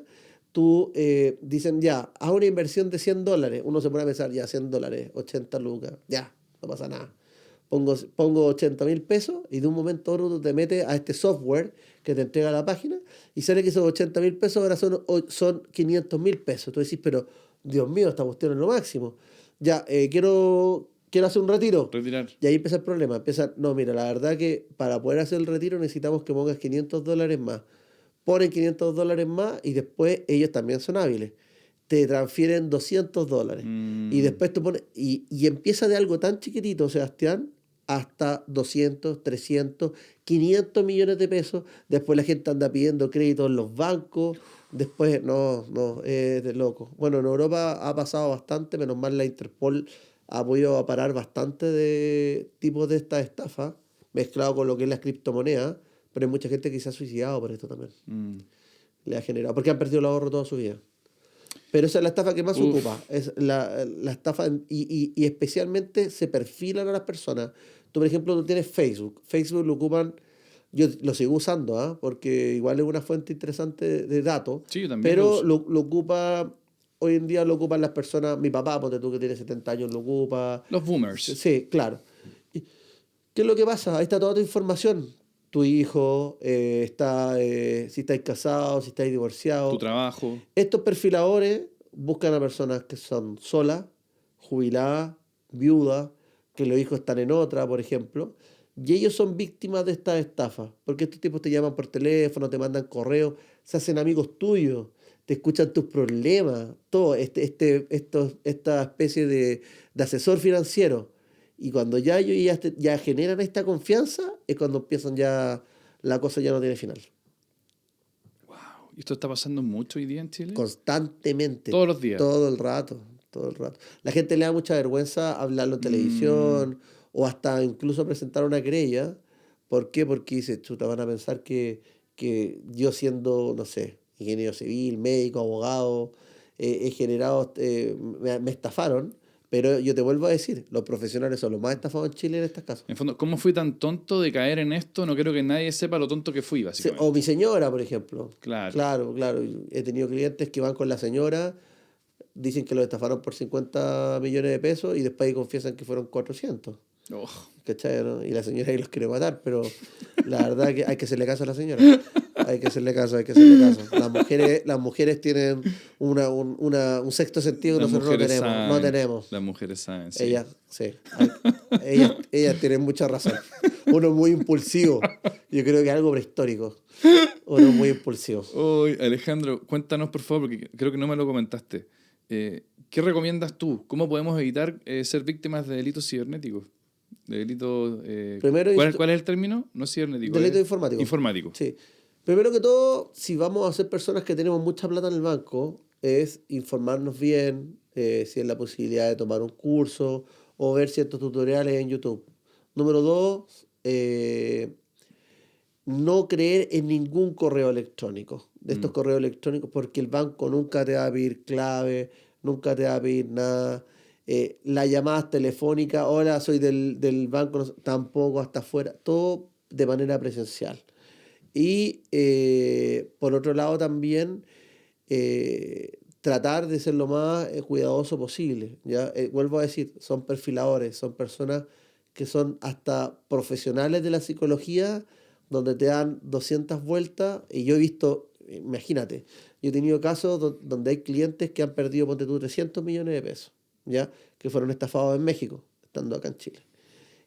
Speaker 2: tú dicen ya, haz una inversión de $100. Uno se pone a pensar, ya, $100, 80 lucas, ya, no pasa nada. Pongo 80.000 pesos y de un momento a otro tú te metes a este software que te entrega la página y sale que esos 80.000 pesos ahora son 500.000 pesos. Tú decís, pero Dios mío, esta cuestión es lo máximo. Ya, quiero hacer un retiro.
Speaker 1: Retirar.
Speaker 2: Y ahí empieza el problema. No, mira, la verdad que para poder hacer el retiro necesitamos que pongas $500 más. Ponen $500 más y después ellos también son hábiles. Te transfieren $200. Y después tú pones. Y empieza de algo tan chiquitito, Sebastián, hasta 200, 300, 500 millones de pesos. Después la gente anda pidiendo crédito en los bancos. Después, no, es de loco. Bueno, en Europa ha pasado bastante, menos mal la Interpol ha podido parar bastante de tipos de estas estafas, mezclado con lo que es las criptomonedas, pero hay mucha gente que se ha suicidado por esto también. Le ha generado, porque han perdido el ahorro toda su vida. Pero esa es la estafa que más ocupa. Es la estafa y especialmente se perfilan a las personas. Tú, por ejemplo, tú tienes Facebook. Facebook lo ocupan, yo lo sigo usando, porque igual es una fuente interesante de datos.
Speaker 1: Sí, yo también lo
Speaker 2: Pero
Speaker 1: uso.
Speaker 2: lo ocupa, hoy en día lo ocupan las personas, mi papá, ponte tú que tiene 70 años, lo ocupa.
Speaker 1: Los boomers.
Speaker 2: Sí, claro. ¿Qué es lo que pasa? Ahí está toda tu información. Tu hijo, si estáis casados, si estáis divorciados.
Speaker 1: Tu trabajo.
Speaker 2: Estos perfiladores buscan a personas que son solas, jubiladas, viudas, que los hijos están en otra, por ejemplo, y ellos son víctimas de estas estafas, porque estos tipos te llaman por teléfono, te mandan correos, se hacen amigos tuyos, te escuchan tus problemas, todo, esta especie de asesor financiero. Y cuando ya ellos ya generan esta confianza, es cuando empiezan ya, la cosa ya no tiene final.
Speaker 1: ¿Y esto está pasando mucho hoy día en Chile?
Speaker 2: Constantemente.
Speaker 1: Todos los días.
Speaker 2: Todo el rato. La gente le da mucha vergüenza hablarlo en televisión o hasta incluso presentar una querella. ¿Por qué? Porque dice, chuta, van a pensar que yo siendo, no sé, ingeniero civil, médico, abogado, he generado, me estafaron. Pero yo te vuelvo a decir, los profesionales son los más estafados en Chile en estas casos.
Speaker 1: En fondo, ¿cómo fui tan tonto de caer en esto? No quiero que nadie sepa lo tonto que fui, básicamente.
Speaker 2: O mi señora, por ejemplo.
Speaker 1: Claro.
Speaker 2: Claro. He tenido clientes que van con la señora, dicen que lo estafaron por 50 millones de pesos y después ahí confiesan que fueron 400.
Speaker 1: Oh.
Speaker 2: ¿Cachai? ¿No? Y la señora ahí los quiere matar, pero la verdad que hay que hacerle caso a la señora. Hay que hacerle caso. Las mujeres tienen un sexto sentido que nosotros no tenemos.
Speaker 1: Las mujeres saben, sí.
Speaker 2: Ellas, sí. Ellas tienen mucha razón. Uno es muy impulsivo. Yo creo que es algo prehistórico. Uno es muy impulsivo.
Speaker 1: Alejandro, cuéntanos por favor, porque creo que no me lo comentaste. ¿Qué recomiendas tú? ¿Cómo podemos evitar ser víctimas de delitos cibernéticos? Delito,
Speaker 2: Primero,
Speaker 1: ¿cuál es el término? No es cibernético.
Speaker 2: delito
Speaker 1: es
Speaker 2: informático.
Speaker 1: Informático.
Speaker 2: Sí. Primero que todo, si vamos a ser personas que tenemos mucha plata en el banco, es informarnos bien, si es la posibilidad de tomar un curso o ver ciertos tutoriales en YouTube. Número dos, no creer en ningún correo electrónico, de estos correos electrónicos, porque el banco nunca te va a pedir clave, nunca te va a pedir nada. Las llamadas telefónicas, hola, soy del banco, tampoco, hasta afuera, todo de manera presencial. Y por otro lado también tratar de ser lo más cuidadoso posible. ¿Ya? Vuelvo a decir, son perfiladores, son personas que son hasta profesionales de la psicología, donde te dan 200 vueltas. Y yo he visto, imagínate, yo he tenido casos donde hay clientes que han perdido, ponte tú, 300 millones de pesos, ¿ya? Que fueron estafados en México, estando acá en Chile.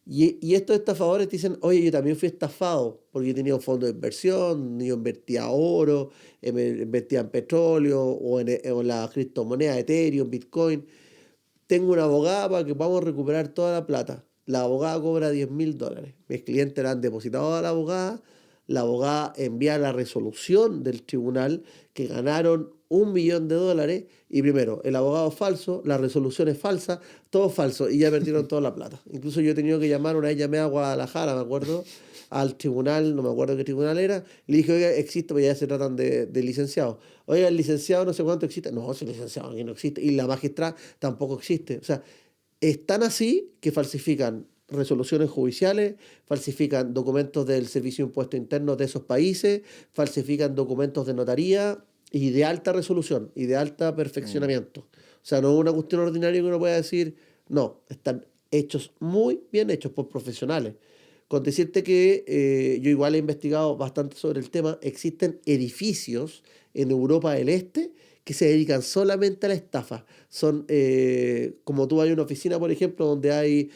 Speaker 2: Y estos estafadores te dicen, oye, yo también fui estafado, porque yo tenía un fondo de inversión, yo invertía oro, invertía en petróleo o en la criptomoneda Ethereum, Bitcoin. Tengo una abogada para que podamos recuperar toda la plata. La abogada cobra $10.000. Mis clientes la han depositado a la abogada envía la resolución del tribunal que ganaron $1.000.000 y primero, el abogado es falso, la resolución es falsa, todo es falso y ya perdieron toda la plata. Incluso yo he tenido que llamar, una vez llamé a Guadalajara, me acuerdo, al tribunal, no me acuerdo qué tribunal era, le dije, oiga, existe, pues ya se tratan de licenciados. Oiga, el licenciado no sé cuánto existe. No, si el licenciado aquí no existe. Y la magistrada tampoco existe. O sea, es tan así que falsifican resoluciones judiciales, falsifican documentos del Servicio de Impuestos Internos de esos países, falsifican documentos de notaría y de alta resolución y de alta perfeccionamiento. O sea, no es una cuestión ordinaria que uno pueda decir, no, están hechos muy bien hechos por profesionales. Con decirte que yo igual he investigado bastante sobre el tema, existen edificios en Europa del Este que se dedican solamente a la estafa. Son, como tú vas a una oficina, por ejemplo, donde hay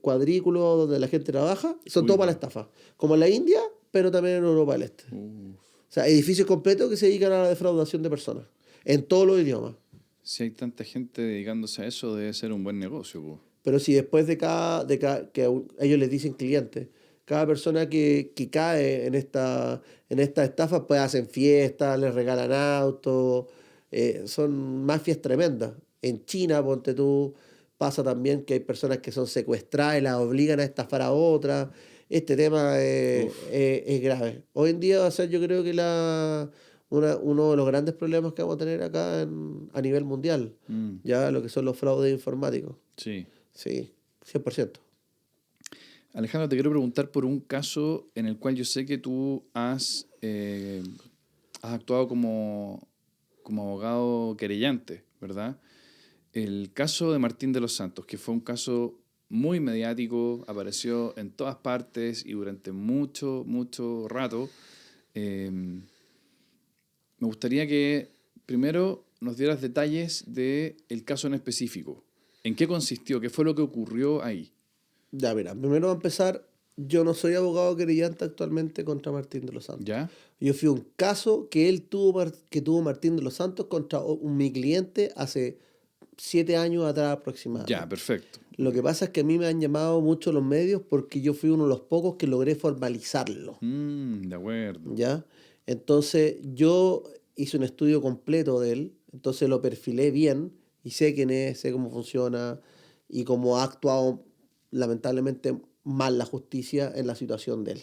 Speaker 2: cuadrículos donde la gente trabaja, son todos para la estafa. Como en la India, pero también en Europa del Este. O sea, edificios completos que se dedican a la defraudación de personas, en todos los idiomas.
Speaker 1: Si hay tanta gente dedicándose a eso, debe ser un buen negocio, po.
Speaker 2: Pero si después que ellos les dicen clientes, cada persona que cae en esta estafa, pues hacen fiestas, les regalan autos, son mafias tremendas. En China, ponte tú, pasa también que hay personas que son secuestradas y las obligan a estafar a otras. Este tema es grave. Hoy en día va a ser, yo creo que uno de los grandes problemas que vamos a tener acá a nivel mundial, ya lo que son los fraudes informáticos.
Speaker 1: Sí.
Speaker 2: Sí, 100%.
Speaker 1: Alejandro, te quiero preguntar por un caso en el cual yo sé que tú has actuado como abogado querellante, ¿verdad? El caso de Martín de los Santos, que fue un caso muy mediático, apareció en todas partes y durante mucho, mucho rato. Me gustaría que primero nos dieras detalles del caso en específico. ¿En qué consistió? ¿Qué fue lo que ocurrió ahí?
Speaker 2: Ya, mira, primero va a empezar, yo no soy abogado querellante actualmente contra Martín de los Santos.
Speaker 1: ¿Ya?
Speaker 2: Yo fui un caso que que tuvo Martín de los Santos contra mi cliente hace 7 años atrás aproximadamente.
Speaker 1: Ya, perfecto.
Speaker 2: Lo que pasa es que a mí me han llamado mucho los medios porque yo fui uno de los pocos que logré formalizarlo.
Speaker 1: De acuerdo.
Speaker 2: ¿Ya? Entonces yo hice un estudio completo de él, entonces lo perfilé bien y sé quién es, sé cómo funciona y cómo ha actuado lamentablemente mal la justicia en la situación de él.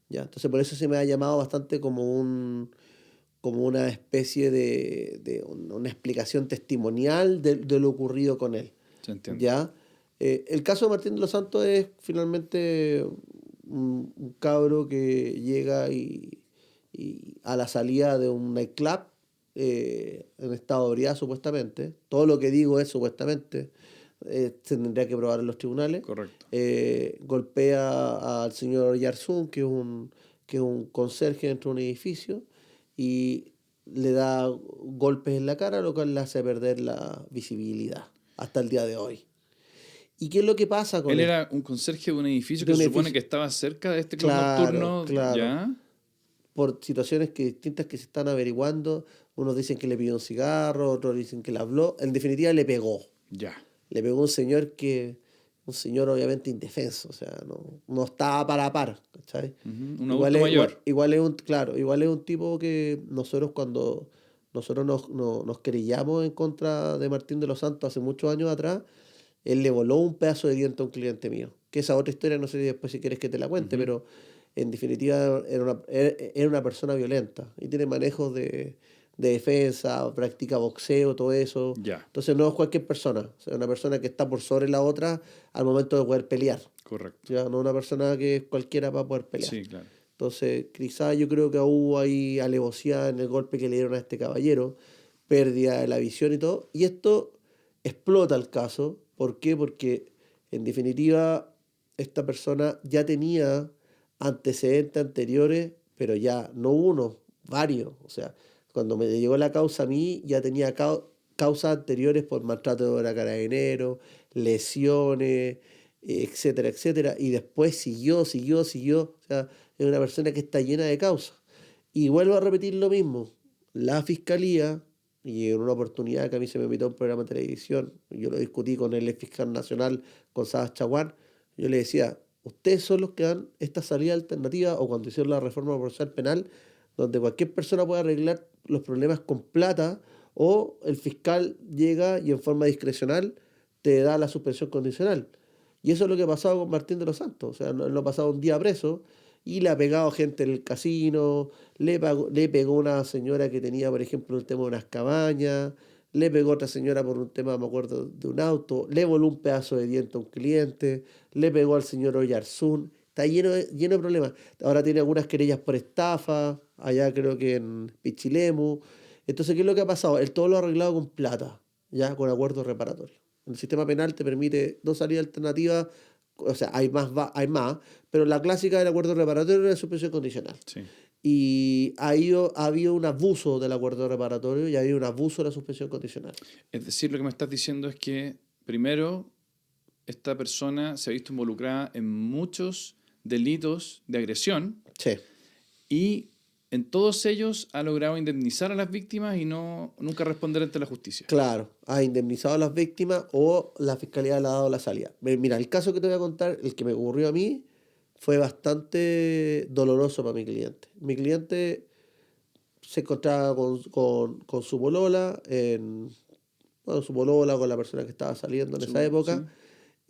Speaker 2: ¿Ya? Entonces por eso se me ha llamado bastante como una especie de una explicación testimonial de lo ocurrido con él.
Speaker 1: Se entiende.
Speaker 2: ¿Ya? El caso de Martín de los Santos es finalmente un cabro que llega y a la salida de un nightclub en estado de ebriedad supuestamente. Todo lo que digo es supuestamente. Se tendría que probar en los tribunales.
Speaker 1: Correcto.
Speaker 2: Golpea al señor Yarsun, que es un conserje dentro de un edificio, y le da golpes en la cara, lo cual le hace perder la visibilidad hasta el día de hoy. ¿Y qué es lo que pasa con
Speaker 1: Él
Speaker 2: él?
Speaker 1: era un conserje de un edificio
Speaker 2: De
Speaker 1: que
Speaker 2: un
Speaker 1: se supone
Speaker 2: edificio.
Speaker 1: que estaba cerca de este club
Speaker 2: Claro,
Speaker 1: nocturno.
Speaker 2: claro.
Speaker 1: ¿Ya?
Speaker 2: Por situaciones distintas que se están averiguando, unos dicen que le pidió un cigarro, otros dicen que le habló, en definitiva le pegó.
Speaker 1: Ya.
Speaker 2: Le pegó a un señor que un señor obviamente indefenso, o sea, no está para la par, ¿cachai?
Speaker 1: Un adulto mayor.
Speaker 2: Igual es claro, igual es un tipo que nosotros cuando nosotros nos querellamos en contra de Martín de los Santos hace muchos años atrás, él le voló un pedazo de diente a un cliente mío. Que esa otra historia, no sé si después si quieres que te la cuente,
Speaker 1: Ujú.
Speaker 2: pero en definitiva era una persona violenta y tiene manejos de defensa, practica boxeo, todo eso.
Speaker 1: Ya,
Speaker 2: Entonces no es cualquier persona, o sea, una persona que está por sobre la otra al momento de poder pelear.
Speaker 1: correcto.
Speaker 2: Ya no una persona que es cualquiera para poder pelear.
Speaker 1: Sí, claro.
Speaker 2: Entonces, quizás yo creo que hubo ahí alevosía en el golpe que le dieron a este caballero, pérdida de la visión y todo. Y esto explota el caso. ¿Por qué? Porque en definitiva esta persona ya tenía antecedentes anteriores, pero ya no uno, varios. O sea, cuando me llegó la causa a mí, ya tenía causas anteriores por maltrato de carabinero, lesiones, etcétera, etcétera. Y después siguió. O sea, es una persona que está llena de causas. Y vuelvo a repetir lo mismo. La fiscalía, y en una oportunidad que a mí se me invitó a un programa de televisión, yo lo discutí con el fiscal nacional, con Sabas Chaguán, yo le decía, ustedes son los que dan esta salida alternativa, o cuando hicieron la reforma procesal penal, donde cualquier persona puede arreglar los problemas con plata, o el fiscal llega y en forma discrecional te da la suspensión condicional. Y eso es lo que ha pasado con Martín de los Santos. O sea, no ha pasado un día preso y le ha pegado gente en el casino, le pegó una señora que tenía, por ejemplo, el tema de unas cabañas, le pegó a otra señora por un tema, me acuerdo, de un auto, le voló un pedazo de diente a un cliente, le pegó al señor Oyarzún. Está lleno de problemas. Ahora tiene algunas querellas por estafa, allá creo que en Pichilemu. Entonces, ¿qué es lo que ha pasado? Él todo lo ha arreglado con plata, ya con acuerdos reparatorios. El sistema penal te permite dos salidas alternativas, o sea, hay más, pero la clásica del acuerdo reparatorio es la suspensión condicional.
Speaker 1: Sí.
Speaker 2: Y ha habido un abuso del acuerdo reparatorio y ha habido un abuso de la suspensión condicional.
Speaker 1: Es decir, lo que me estás diciendo es que, primero, esta persona se ha visto involucrada en muchos delitos de agresión
Speaker 2: Sí,
Speaker 1: y en todos ellos ha logrado indemnizar a las víctimas y nunca responder ante la justicia.
Speaker 2: claro, ha indemnizado a las víctimas o la fiscalía le ha dado la salida. Mira, el caso que te voy a contar, el que me ocurrió a mí, fue bastante doloroso para mi cliente. Mi cliente se encontraba con su polola, bueno, su polola, con la persona que estaba saliendo en esa época,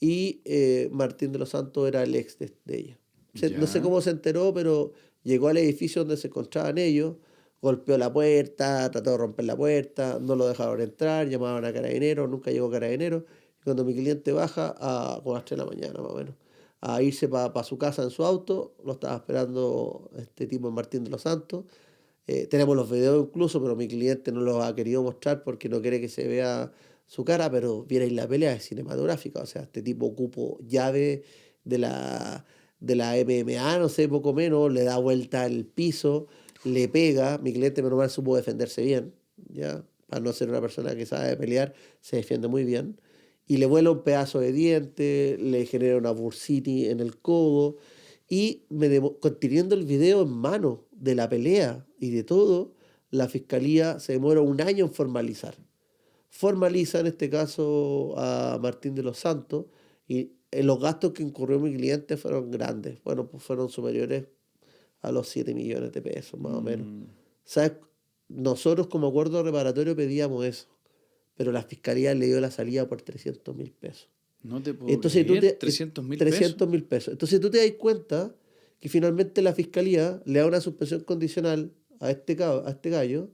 Speaker 1: Sí.
Speaker 2: y Martín de los Santos era el ex de ella. No sé
Speaker 1: Ya.
Speaker 2: cómo se enteró, pero llegó al edificio donde se encontraban ellos, golpeó la puerta, trató de romper la puerta, no lo dejaron entrar, llamaban a carabineros, nunca llegó carabinero. Y cuando mi cliente baja, como a las 3 de la mañana más o menos, a irse para su casa en su auto, lo estaba esperando este tipo Martín de los Santos. Tenemos los videos incluso, pero mi cliente no los ha querido mostrar porque no quiere que se vea su cara, pero vierais la pelea es cinematográfica. O sea, este tipo ocupó llave de de la MMA, no sé, poco menos, le da vuelta al piso, le pega. Mi cliente, menos mal, supo defenderse bien, ¿ya? Para no ser una persona que sabe pelear, se defiende muy bien. Y le vuela un pedazo de diente, le genera una bursitis en el codo. Y teniendo el video en mano de la pelea y de todo, la fiscalía se demora un año en formalizar. Formaliza en este caso a Martín de los Santos y los gastos que incurrió mi cliente fueron grandes. Bueno, pues fueron superiores a los 7 millones de pesos, más o menos.
Speaker 1: Mm,
Speaker 2: ¿Sabes? Nosotros como acuerdo reparatorio pedíamos eso, pero la fiscalía le dio la salida por 300.000 pesos.
Speaker 1: no te puedo
Speaker 2: Entonces
Speaker 1: creer. 300.000 pesos.
Speaker 2: 300.000 pesos. Entonces tú te das cuenta que finalmente la fiscalía le da una suspensión condicional a este gallo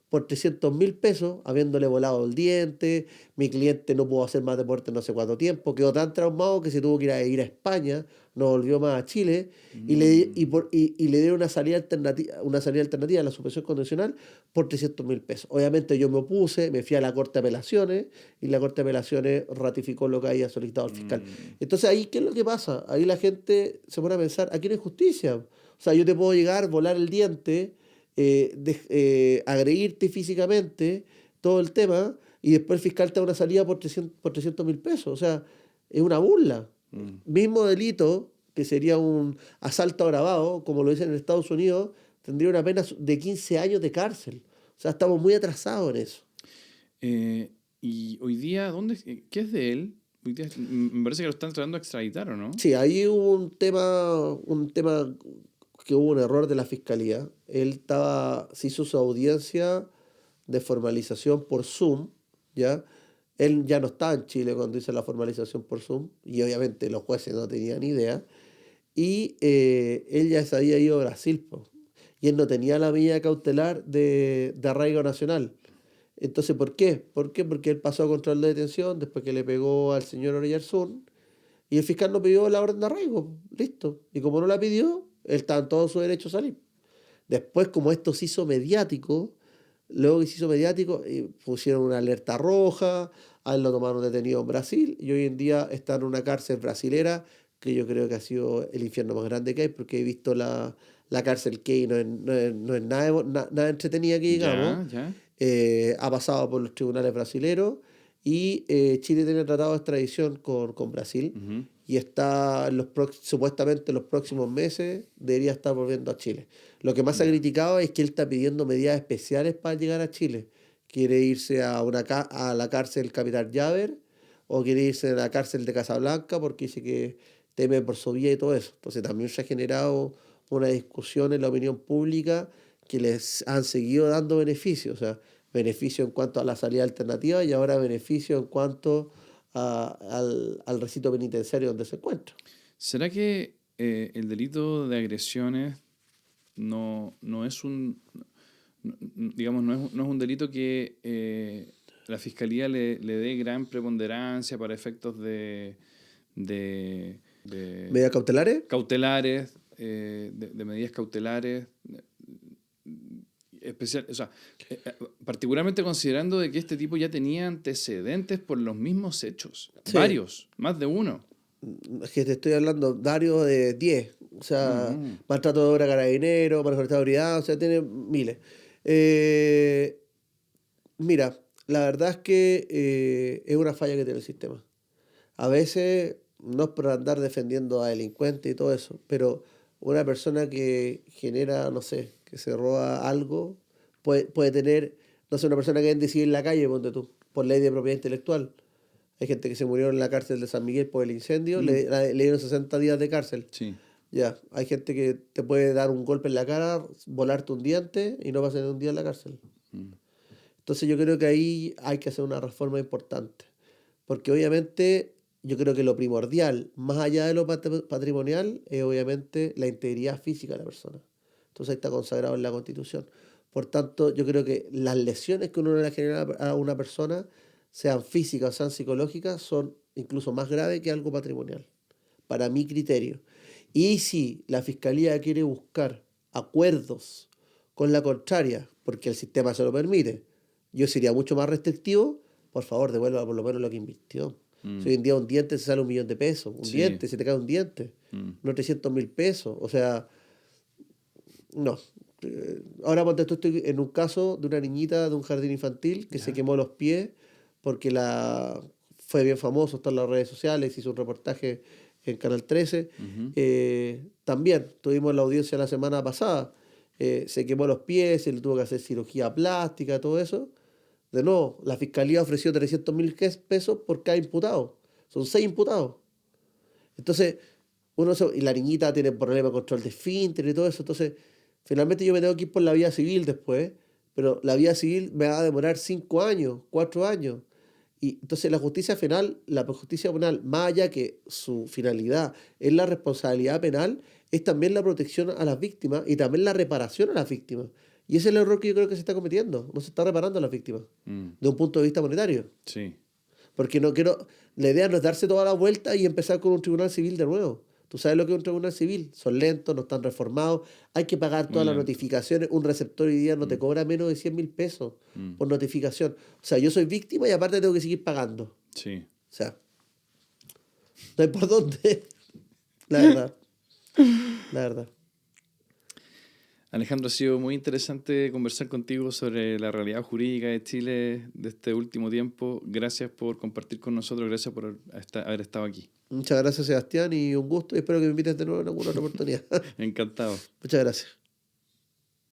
Speaker 2: por 300.000 pesos, habiéndole volado el diente. Mi cliente no pudo hacer más deporte no sé cuánto tiempo, quedó tan traumado que se tuvo que ir a España, no volvió más a Chile y le dieron una salida alternativa a la suspensión condicional por 300.000 pesos. Obviamente yo me opuse, me fui a la Corte de Apelaciones y la Corte de Apelaciones ratificó lo que había solicitado el fiscal.
Speaker 1: Mm,
Speaker 2: Entonces ahí, ¿qué es lo que pasa? Ahí la gente se pone a pensar, aquí no hay justicia. O sea, yo te puedo llegar, volar el diente, agredirte físicamente, todo el tema, y después el fiscal te da una salida por 300.000 pesos. O sea, es una burla.
Speaker 1: mm.
Speaker 2: Mismo delito, que sería un asalto agravado, como lo dicen en Estados Unidos, tendría una pena de 15 años de cárcel. O sea, estamos muy atrasados en eso.
Speaker 1: Y hoy día, ¿qué es de él? Hoy día me parece que lo están tratando de extraditar, ¿o no?
Speaker 2: Sí, ahí hubo un tema que hubo un error de la fiscalía. Se hizo su audiencia de formalización por Zoom, ¿ya? Él ya no estaba en Chile cuando hizo la formalización por Zoom, y obviamente los jueces no tenían idea. Y él ya se había ido a Brasil, po, y él no tenía la medida cautelar de arraigo nacional. Entonces, ¿por qué? ¿Por qué? Porque él pasó a control de detención después que le pegó al señor Oyarzún, y el fiscal no pidió la orden de arraigo, listo. Y como no la pidió, él estaba en todo su derecho a salir. Después, como esto se hizo mediático, luego que se hizo mediático, pusieron una alerta roja, a él lo tomaron detenido en Brasil, y hoy en día está en una cárcel brasilera, que yo creo que ha sido el infierno más grande que hay, porque he visto la cárcel que no es nada, nada entretenida que digamos.
Speaker 1: Ya.
Speaker 2: Ha pasado por los tribunales brasileros, y Chile tiene tratado de extradición con Brasil,
Speaker 1: Ujú.
Speaker 2: y está supuestamente en los próximos meses debería estar volviendo a Chile. Lo que más se ha
Speaker 1: Ya.
Speaker 2: criticado es que él está pidiendo medidas especiales para llegar a Chile. Quiere irse a la cárcel Capital Llaver, o quiere irse a la cárcel de Casablanca porque dice que teme por su vida y todo eso. Entonces también se ha generado una discusión en la opinión pública que les han seguido dando beneficios. O sea, beneficio en cuanto a la salida alternativa, y ahora beneficio en cuanto al recinto penitenciario donde se encuentra.
Speaker 1: ¿Será que el delito de agresiones no es digamos, no es un delito que la fiscalía le dé gran preponderancia para efectos de
Speaker 2: ¿Medidas cautelares?
Speaker 1: cautelares, de medidas cautelares, o sea, particularmente considerando de que este tipo ya tenía antecedentes por los mismos hechos,
Speaker 2: Sí.
Speaker 1: varios, más de uno?
Speaker 2: Es que te estoy hablando, Dario de 10. O sea,
Speaker 1: No.
Speaker 2: maltrato de obra a carabinero, manejo de estado de ebriedad, o sea, tiene miles. Mira, la verdad es que es una falla que tiene el sistema. A veces, no es por andar defendiendo a delincuentes y todo eso, pero una persona que genera, no sé, que se roba algo, puede tener, no sé, una persona que vende en la calle, ponte tú, por ley de propiedad intelectual. Hay gente que se murió en la cárcel de San Miguel por el incendio, le dieron 60 días de cárcel.
Speaker 1: Sí.
Speaker 2: Ya, hay gente que te puede dar un golpe en la cara, volarte un diente y no pasar un día en la cárcel.
Speaker 1: Mm.
Speaker 2: Entonces yo creo que ahí hay que hacer una reforma importante. Porque obviamente yo creo que lo primordial, más allá de lo patrimonial, es obviamente la integridad física de la persona. Entonces ahí está consagrado en la Constitución. Por tanto, yo creo que las lesiones que uno le genera a una persona, sean físicas o sean psicológicas, son incluso más graves que algo patrimonial, para mi criterio. Y si la Fiscalía quiere buscar acuerdos con la contraria, porque el sistema se lo permite, yo sería mucho más restrictivo. Por favor, devuelva por lo menos lo que invirtió. Si hoy en día un diente se sale $1.000.000, un
Speaker 1: Sí.
Speaker 2: diente, se te cae un diente, no 300.000 pesos. O sea, no. Ahora ponte tú, estoy en un caso de una niñita de un jardín infantil que se quemó los pies porque fue bien famoso, está en las redes sociales, hizo un reportaje en Canal 13.
Speaker 1: Ujú.
Speaker 2: También tuvimos la audiencia la semana pasada. Se quemó los pies, se le tuvo que hacer cirugía plástica, todo eso. De nuevo, la fiscalía ofreció 300.000 pesos por cada imputado. Son 6 imputados. Entonces, y la niñita tiene problemas de control de esfínter y todo eso. Entonces, finalmente yo me tengo que ir por la vía civil después, pero la vía civil me va a demorar 5 años, 4 años. Y entonces la justicia penal, más allá que su finalidad es la responsabilidad penal, es también la protección a las víctimas y también la reparación a las víctimas. Y ese es el error que yo creo que se está cometiendo. No se está reparando a las víctimas, de un punto de vista monetario.
Speaker 1: Sí.
Speaker 2: Porque la idea no es darse toda la vuelta y empezar con un tribunal civil de nuevo. Tú sabes lo que es un tribunal civil. Son lentos, no están reformados. Hay que pagar todas las
Speaker 1: lento.
Speaker 2: notificaciones. Un receptor hoy día no te cobra menos de 100.000 pesos por notificación. O sea, yo soy víctima y aparte tengo que seguir pagando.
Speaker 1: Sí.
Speaker 2: O sea, no hay por dónde. La verdad. La verdad.
Speaker 1: Alejandro, ha sido muy interesante conversar contigo sobre la realidad jurídica de Chile de este último tiempo. Gracias por compartir con nosotros, gracias por haber estado aquí.
Speaker 2: Muchas gracias, Sebastián, y un gusto. Y espero que me invites de nuevo en alguna otra oportunidad.
Speaker 1: Encantado.
Speaker 2: Muchas gracias.